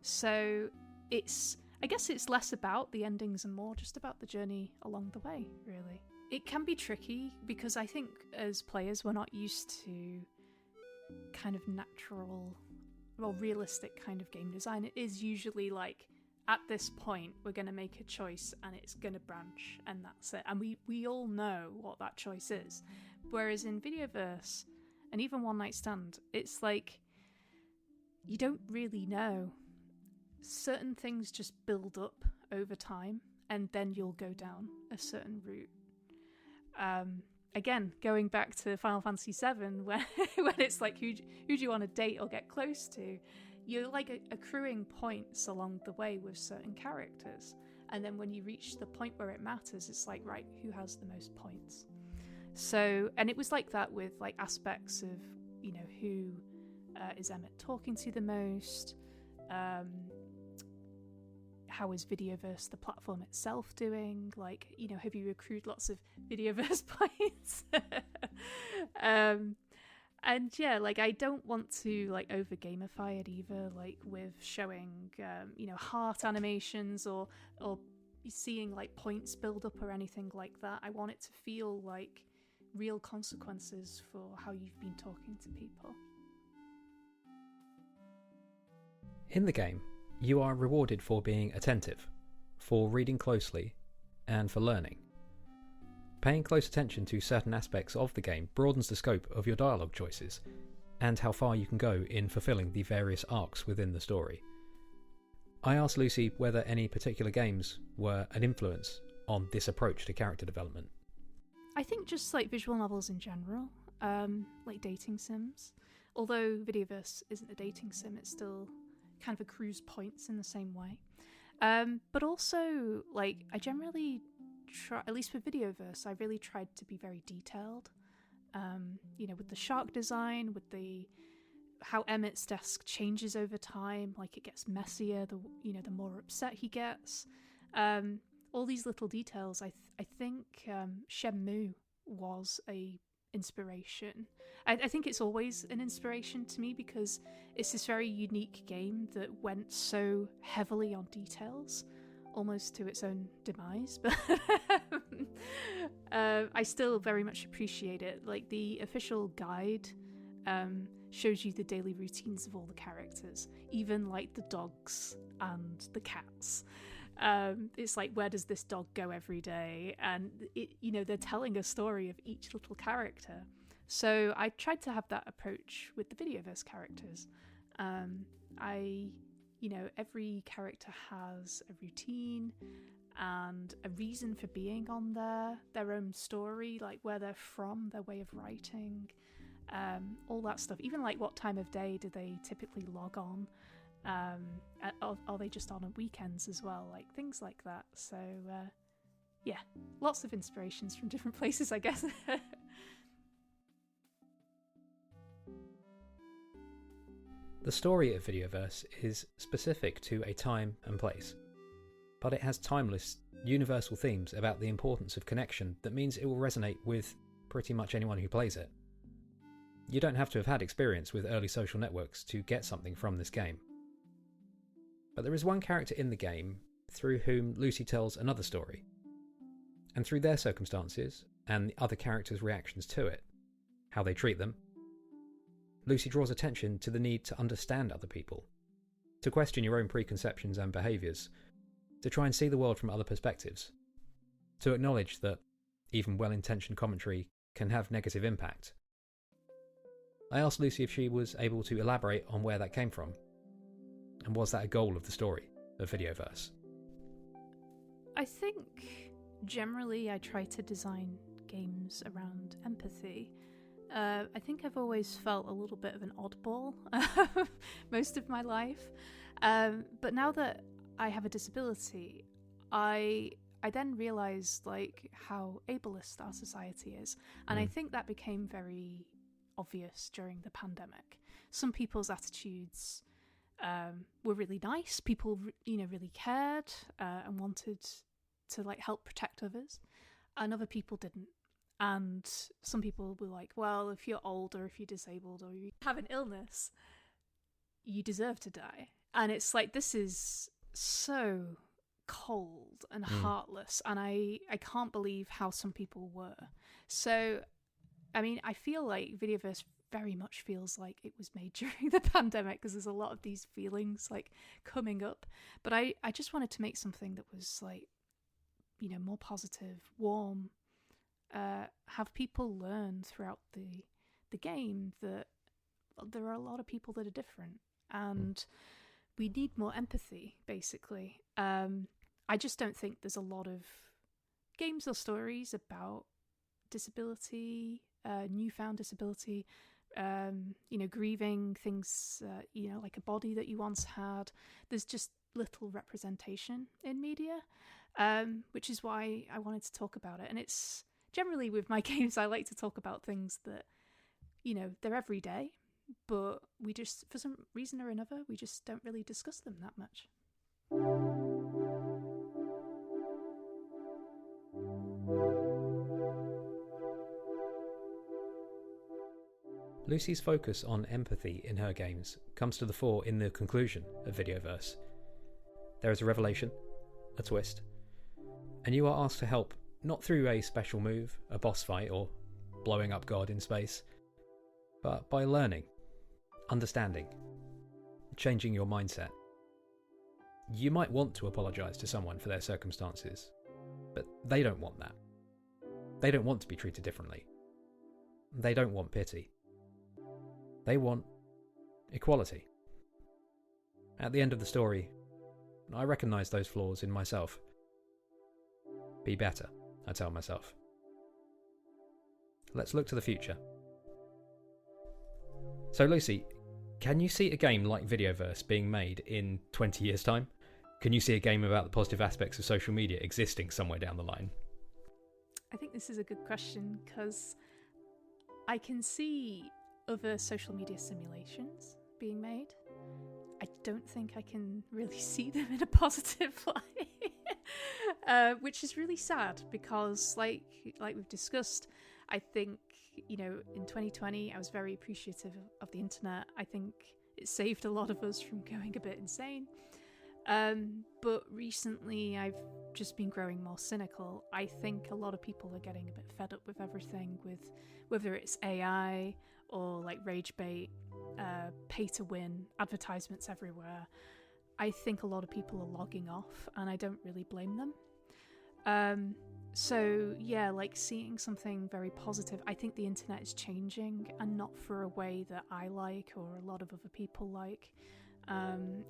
S2: So I guess it's less about the endings and more just about the journey along the way, really. It can be tricky because I think as players we're not used to kind of natural, well, realistic kind of game design. It is usually like, at this point we're going to make a choice and it's going to branch and that's it. And we all know what that choice is. Whereas in Videoverse and even One Night Stand, it's like you don't really know. Certain things just build up over time and then you'll go down a certain route. Again, going back to Final Fantasy VII, when it's like, who do you want to date or get close to? You're like accruing points along the way with certain characters. And then when you reach the point where it matters, it's like, right, who has the most points? So, and it was like that with like aspects of, who is Emmett talking to the most? How is Videoverse, the platform itself, doing? Like, have you accrued lots of Videoverse points? And yeah, like, I don't want to like over gamify it either, like with showing heart animations or seeing like points build up or anything like that. I want it to feel like real consequences for how you've been talking to people.
S1: In the game, you are rewarded for being attentive, for reading closely, and for learning. Paying close attention to certain aspects of the game broadens the scope of your dialogue choices, and how far you can go in fulfilling the various arcs within the story. I asked Lucy whether any particular games were an influence on this approach to character development.
S2: I think just like visual novels in general, like dating sims. Although Videoverse isn't a dating sim, it's still kind of accrues points in the same way. But also, like, I generally try, at least with Videoverse, I really tried to be very detailed. With the shark design, with how Emmett's desk changes over time, like it gets messier, the more upset he gets. All these little details, I think Shenmue was a inspiration. I think it's always an inspiration to me because it's this very unique game that went so heavily on details, almost to its own demise. But I still very much appreciate it. Like the official guide shows you the daily routines of all the characters, even like the dogs and the cats. It's like, where does this dog go every day? And they're telling a story of each little character. So I tried to have that approach with the Videoverse characters. Every character has a routine and a reason for being on there, their own story, like where they're from, their way of writing, all that stuff. Even like what time of day do they typically log on? Are they just on weekends as well? Like things like that. So lots of inspirations from different places, I guess.
S1: The story of Videoverse is specific to a time and place, but it has timeless, universal themes about the importance of connection that means it will resonate with pretty much anyone who plays it. You don't have to have had experience with early social networks to get something from this game. But there is one character in the game through whom Lucy tells another story, and through their circumstances and the other characters' reactions to it, how they treat them, Lucy draws attention to the need to understand other people, to question your own preconceptions and behaviours, to try and see the world from other perspectives, to acknowledge that even well-intentioned commentary can have negative impact. I asked Lucy if she was able to elaborate on where that came from, and was that a goal of the story of Videoverse?
S2: I think generally I try to design games around empathy. I think I've always felt a little bit of an oddball most of my life. But now that I have a disability, I then realised like how ableist our society is. And I think that became very obvious during the pandemic. Some people's attitudes were really nice. People, really cared and wanted to like help protect others, and other people didn't. And some people were like, well, if you're old or if you're disabled or you have an illness, you deserve to die. And it's like, this is so cold and heartless. And I can't believe how some people were. So, I mean, I feel like Videoverse very much feels like it was made during the pandemic because there's a lot of these feelings like coming up. But I just wanted to make something that was like, more positive, warm, have people learn throughout the game that there are a lot of people that are different and we need more empathy, basically. I just don't think there's a lot of games or stories about disability, newfound disability, grieving things, like a body that you once had. There's just little representation in media, which is why I wanted to talk about it. And it's generally with my games, I like to talk about things that, they're everyday, but we just, for some reason or another, we just don't really discuss them that much.
S1: Lucy's focus on empathy in her games comes to the fore in the conclusion of Videoverse. There is a revelation, a twist, and you are asked to help not through a special move, a boss fight, or blowing up God in space, but by learning, understanding, changing your mindset. You might want to apologise to someone for their circumstances, but they don't want that. They don't want to be treated differently. They don't want pity. They want equality. At the end of the story, I recognise those flaws in myself. Be better, I tell myself. Let's look to the future. So Lucy, can you see a game like VIDEOVERSE being made in 20 years' time? Can you see a game about the positive aspects of social media existing somewhere down the line?
S2: I think this is a good question because I can see other social media simulations being made. I don't think I can really see them in a positive light, which is really sad because, like we've discussed, I think, you know, in 2020 I was very appreciative of the internet. I think it saved a lot of us from going a bit insane. But recently I've just been growing more cynical. I think a lot of people are getting a bit fed up with everything, with whether it's AI or like rage bait, pay to win, advertisements everywhere. I think a lot of people are logging off, and I don't really blame them. So yeah, like seeing something very positive. I think the internet is changing, and not for a way that I like or a lot of other people like.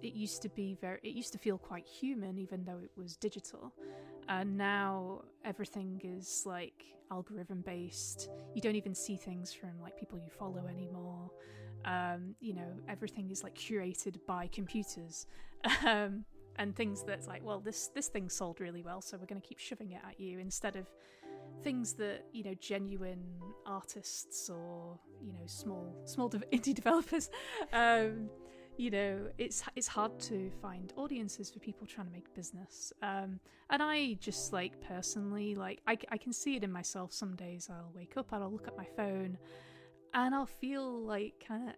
S2: It used to feel quite human, even though it was digital. And now everything is like algorithm based. You don't even see things from like people you follow anymore. You know, everything is like curated by computers. And things that's like, well, this thing sold really well, so we're going to keep shoving it at you, instead of things that, you know, genuine artists or, you know, small indie developers, you know, it's hard to find audiences for people trying to make business. And I just like personally, like I can see it in myself. Some days I'll wake up and I'll look at my phone and I'll feel like kind of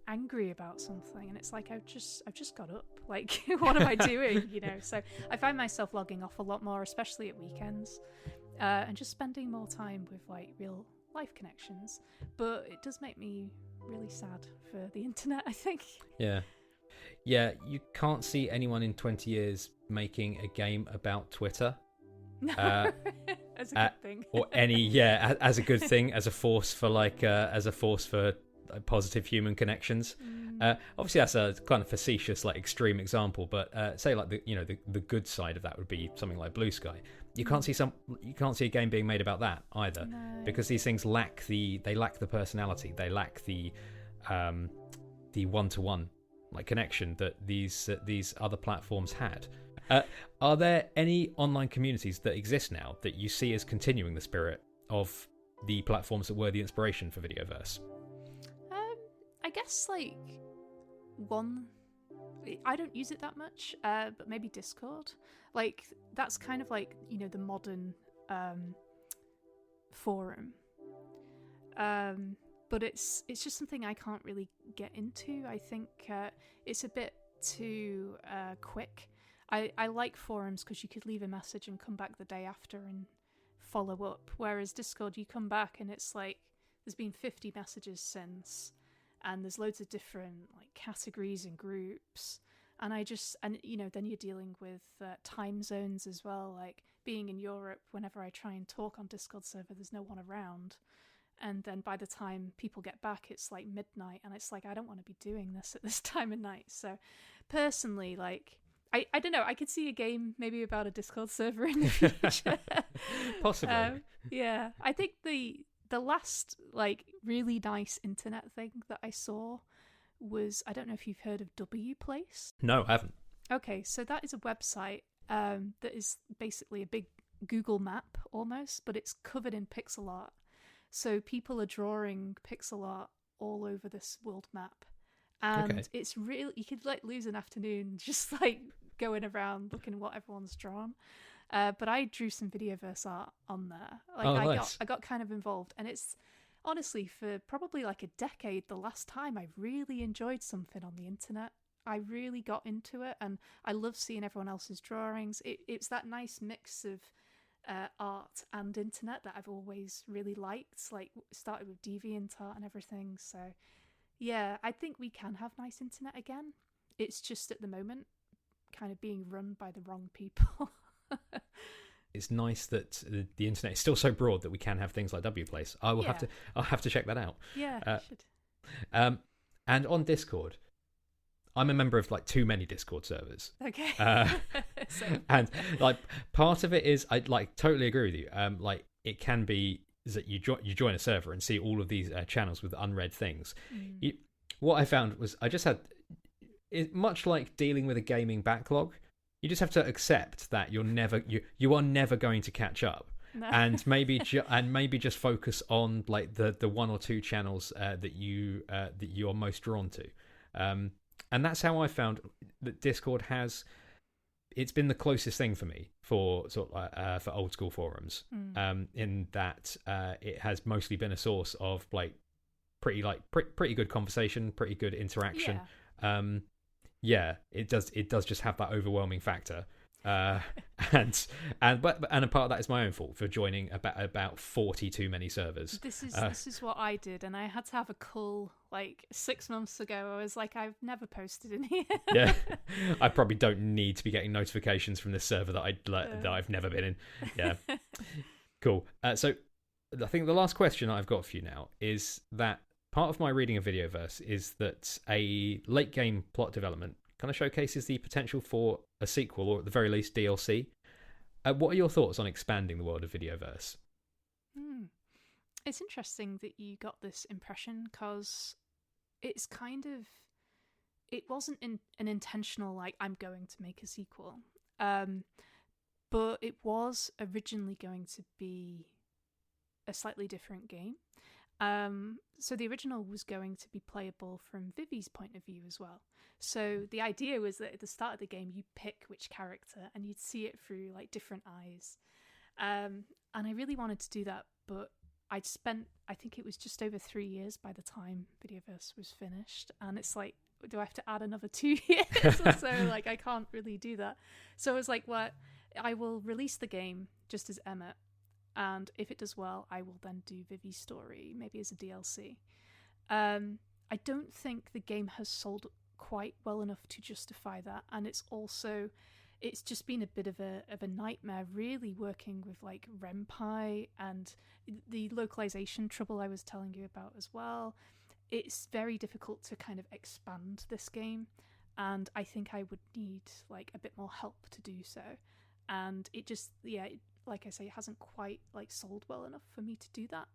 S2: angry about something, and it's like I've just got up, like what am I doing, you know? So I find myself logging off a lot more, especially at weekends, and just spending more time with like real life connections. But it does make me really sad for the internet, I think.
S1: Yeah, you can't see anyone in 20 years making a game about Twitter.
S2: No, as a good thing.
S1: Or any, as a good thing, as a force for positive human connections. Obviously that's a kind of facetious, like extreme example, but say like the good side of that would be something like Blue Sky. You can't see a game being made about that either.
S2: No.
S1: Because these things lack the personality, they lack the one-to-one like connection that these other platforms had. Are there any online communities that exist now that you see as continuing the spirit of the platforms that were the inspiration for VIDEOVERSE?
S2: I guess like one, I don't use it that much, but maybe Discord. Like that's kind of like, you know, the modern forum. But it's just something I can't really get into. I think it's a bit too quick. I like forums because you could leave a message and come back the day after and follow up. Whereas Discord, you come back and it's like there's been 50 messages since. And there's loads of different like categories and groups, and you know, then you're dealing with time zones as well. Like being in Europe, whenever I try and talk on Discord server, there's no one around, and then by the time people get back, it's like midnight, and it's like I don't want to be doing this at this time of night. So personally, like I don't know, I could see a game maybe about a Discord server in the future.
S1: Possibly.
S2: Yeah, I think the last like really nice internet thing that I saw was, I don't know if you've heard of W Place.
S1: No, I haven't.
S2: Okay, so that is a website that is basically a big Google map almost, but it's covered in pixel art. So people are drawing pixel art all over this world map. And It's really, you could like lose an afternoon just like going around looking at what everyone's drawn. But I drew some VIDEOVERSE art on there. Like
S1: nice.
S2: I got kind of involved, and it's honestly for probably like a decade the last time I really enjoyed something on the internet. I really got into it, and I love seeing everyone else's drawings. It's that nice mix of art and internet that I've always really liked. Like started with DeviantArt and everything. So yeah, I think we can have nice internet again. It's just at the moment kind of being run by the wrong people.
S1: It's nice that the internet is still so broad that we can have things like W Place. I'll have to check that out.
S2: Yeah, you should.
S1: And on Discord, I'm a member of like too many Discord servers.
S2: Okay.
S1: And like part of it is I like totally agree with you. Like it can be is that you join a server and see all of these channels with unread things. What I found was I just had much like dealing with a gaming backlog. You just have to accept that you are never going to catch up. No. And maybe just focus on like the one or two channels that you are most drawn to. And that's how I found that Discord has. It's been the closest thing for me for sort of for old school forums. In that it has mostly been a source of like pretty good conversation, pretty good interaction. Yeah. It does just have that overwhelming factor. And a part of that is my own fault for joining about 40 too many servers.
S2: This is what I did, and I had to have a cull like 6 months ago. I was like, I've never posted in here.
S1: Yeah, I probably don't need to be getting notifications from this server that I've never been in. Yeah, cool. So I think the last question I've got for you now is that part of my reading of Videoverse is that a late game plot development kind of showcases the potential for a sequel, or at the very least DLC. What are your thoughts on expanding the world of Videoverse?
S2: It's interesting that you got this impression, because it's kind of, it wasn't an intentional like I'm going to make a sequel, but it was originally going to be a slightly different game. So the original was going to be playable from Vivi's point of view as well. So the idea was that at the start of the game, you pick which character and you'd see it through like different eyes. And I really wanted to do that, but I'd spent, I think it was just over 3 years by the time Videoverse was finished. And it's like, do I have to add another 2 years or so? Like, I can't really do that. So I was like, well, I will release the game just as Emmett. And if it does well, I will then do Vivi's story, maybe as a DLC. I don't think the game has sold quite well enough to justify that, and it's just been a bit of a nightmare, really, working with like RenPy and the localization trouble I was telling you about as well. It's very difficult to kind of expand this game, and I think I would need like a bit more help to do so. And it just, like I say, it hasn't quite like sold well enough for me to do that.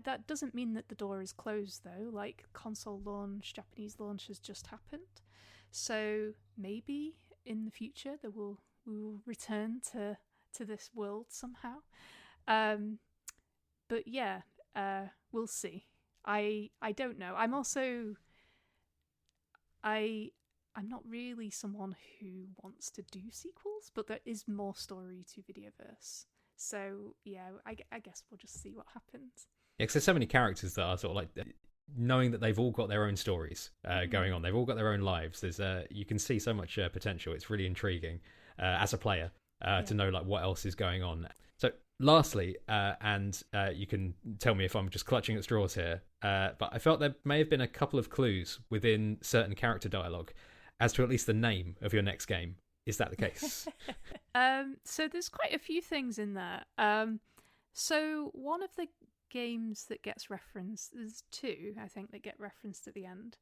S2: That doesn't mean that the door is closed though. Like console launch, Japanese launch has just happened, so maybe in the future we will return to this world somehow. But yeah, we'll see. I don't know. I'm also I'm not really someone who wants to do sequels, but there is more story to Videoverse. So yeah, I guess we'll just see what happens.
S1: Yeah, because there's so many characters that are sort of like, knowing that they've all got their own stories going on. They've all got their own lives. There's you can see so much potential. It's really intriguing as a player to know like what else is going on. So lastly, and you can tell me if I'm just clutching at straws here, but I felt there may have been a couple of clues within certain character dialogue as to at least the name of your next game. Is that the case?
S2: So there's quite a few things in there. So one of the games that gets referenced, there's two, I think, that get referenced at the end.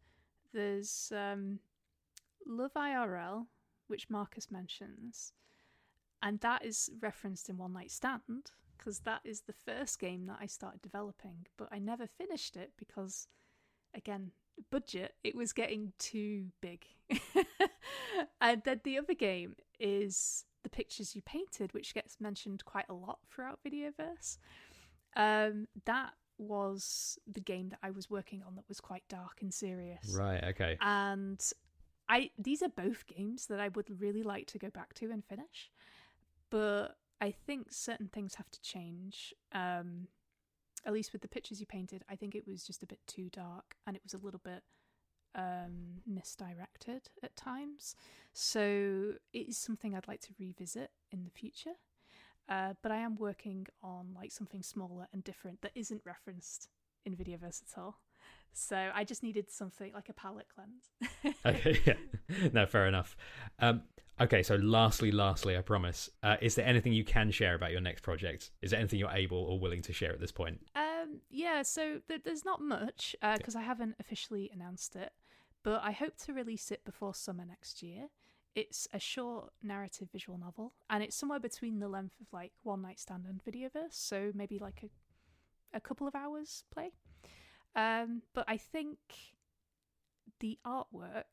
S2: There's Love IRL, which Marcus mentions, and that is referenced in One Night Stand, because that is the first game that I started developing, but I never finished it because, again, budget, it was getting too big. And then the other game is The Pictures You Painted, which gets mentioned quite a lot throughout Videoverse. That was the game that I was working on that was quite dark and serious. Right, okay. And these are both games that I would really like to go back to and finish, but I think certain things have to change. At least with The Pictures You Painted, I think it was just a bit too dark, and it was a little bit misdirected at times. So it is something I'd like to revisit in the future. But I am working on like something smaller and different that isn't referenced in Videoverse at all. So I just needed something like a palette cleanse.
S1: Okay, yeah. No, fair enough. Okay, so lastly, I promise. Is there anything you can share about your next project? Is there anything you're able or willing to share at this point?
S2: Yeah, so there's not much because I haven't officially announced it. but I hope to release it before summer next year. It's a short narrative visual novel, and it's somewhere between the length of like One Night Stand and Videoverse, so maybe like a couple of hours play. But I think the artwork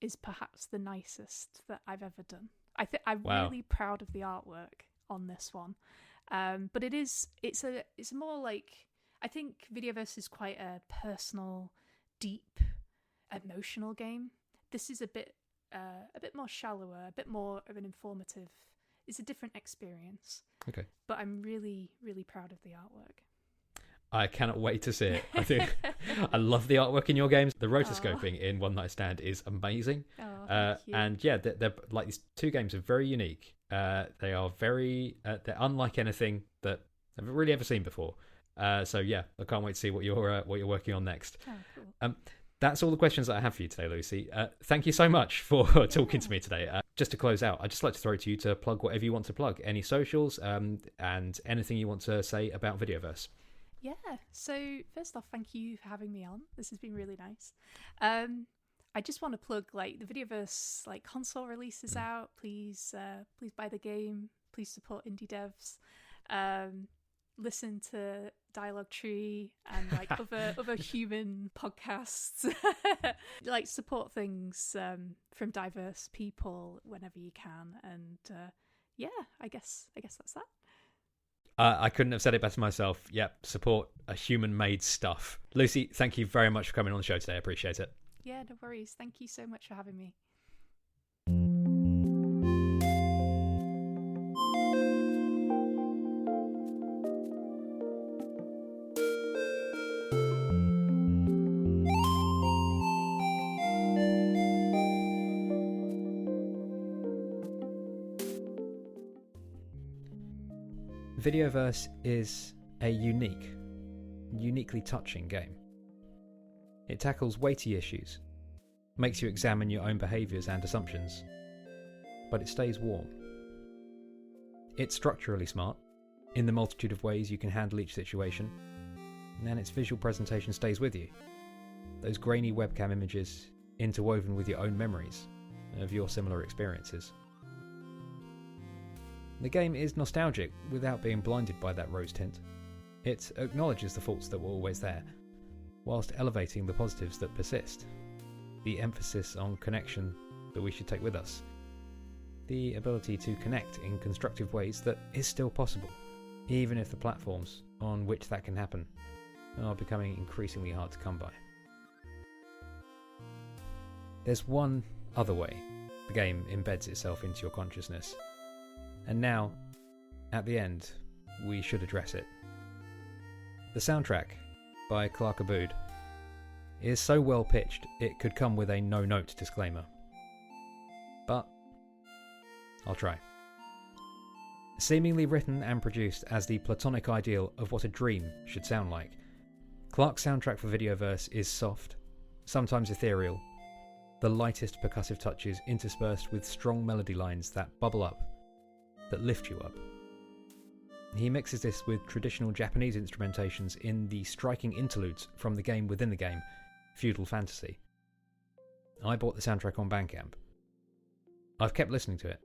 S2: is perhaps the nicest that I've ever done. I'm really proud of the artwork on this one. But it's more like, I think Videoverse is quite a personal, deep, emotional game. This is a bit more shallower, a bit more of an informative. It's a different experience.
S1: Okay.
S2: But I'm really, really proud of the artwork.
S1: I cannot wait to see it. I think I love the artwork in your games. The rotoscoping in One Night Stand is amazing.
S2: Thank you.
S1: And yeah, they're like, these two games are very unique. They are very they're unlike anything that I've really ever seen before. So yeah, I can't wait to see what you're working on next.
S2: Oh, cool.
S1: That's all the questions that I have for you today, Lucy. Thank you so much for talking to me today. Just to close out, I'd just like to throw it to you to plug whatever you want to plug, any socials, and anything you want to say about Videoverse.
S2: Yeah, so first off, thank you for having me on. This has been really nice. I just want to plug like the Videoverse like console releases out. Please buy the game. Please support indie devs. Listen to Dialogue Tree and like other human podcasts. Like support things from diverse people whenever you can. And yeah, I guess that's that.
S1: I couldn't have said it better myself. Yep, support a human-made stuff. Lucy, thank you very much for coming on the show today. I appreciate it.
S2: Yeah, no worries. Thank you so much for having me.
S1: Videoverse is a uniquely touching game. It tackles weighty issues, makes you examine your own behaviours and assumptions, but it stays warm. It's structurally smart, in the multitude of ways you can handle each situation, and its visual presentation stays with you. Those grainy webcam images interwoven with your own memories of your similar experiences. The game is nostalgic without being blinded by that rose tint. It acknowledges the faults that were always there, whilst elevating the positives that persist. The emphasis on connection that we should take with us. The ability to connect in constructive ways that is still possible, even if the platforms on which that can happen are becoming increasingly hard to come by. There's one other way the game embeds itself into your consciousness. And now, at the end, we should address it. The soundtrack, by Clark Abood, is so well pitched it could come with a no-note disclaimer. But I'll try. Seemingly written and produced as the platonic ideal of what a dream should sound like, Clark's soundtrack for Videoverse is soft, sometimes ethereal, the lightest percussive touches interspersed with strong melody lines that bubble up, that lift you up. He mixes this with traditional Japanese instrumentations in the striking interludes from the game within the game, Feudal Fantasy. I bought the soundtrack on Bandcamp. I've kept listening to it.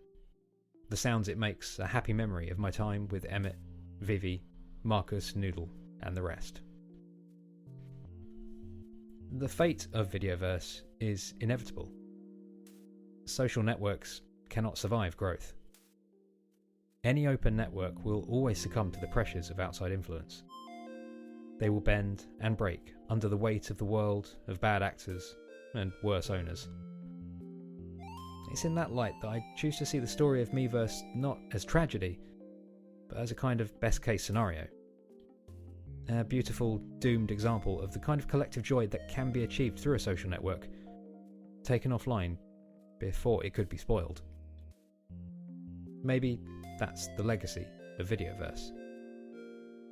S1: The sounds it makes a happy memory of my time with Emmett, Vivi, Marcus, Noodle, and the rest. The fate of Videoverse is inevitable. Social networks cannot survive growth. Any open network will always succumb to the pressures of outside influence. They will bend and break under the weight of the world of bad actors and worse owners. It's in that light that I choose to see the story of Miiverse not as tragedy, but as a kind of best-case scenario. A beautiful, doomed example of the kind of collective joy that can be achieved through a social network, taken offline before it could be spoiled. Maybe that's the legacy of Videoverse.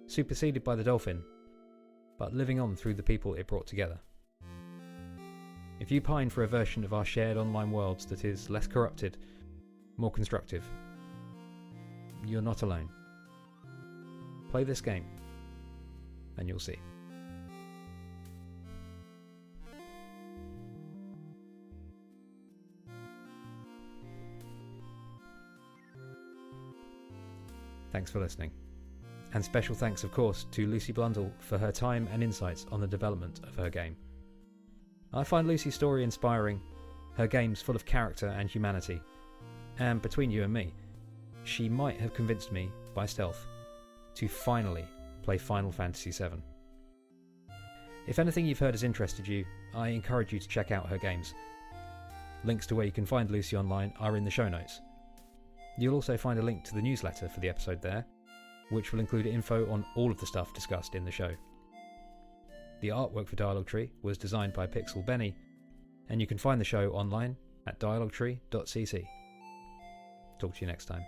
S1: Superseded by the dolphin, but living on through the people it brought together. If you pine for a version of our shared online worlds that is less corrupted, more constructive, you're not alone. Play this game, and you'll see. Thanks for listening. And special thanks, of course, to Lucy Blundell for her time and insights on the development of her game. I find Lucy's story inspiring, her games full of character and humanity, and between you and me, she might have convinced me, by stealth, to finally play Final Fantasy VII. If anything you've heard has interested you, I encourage you to check out her games. Links to where you can find Lucy online are in the show notes. You'll also find a link to the newsletter for the episode there, which will include info on all of the stuff discussed in the show. The artwork for Dialogue Tree was designed by Pixel Benny, and you can find the show online at dialoguetree.cc. Talk to you next time.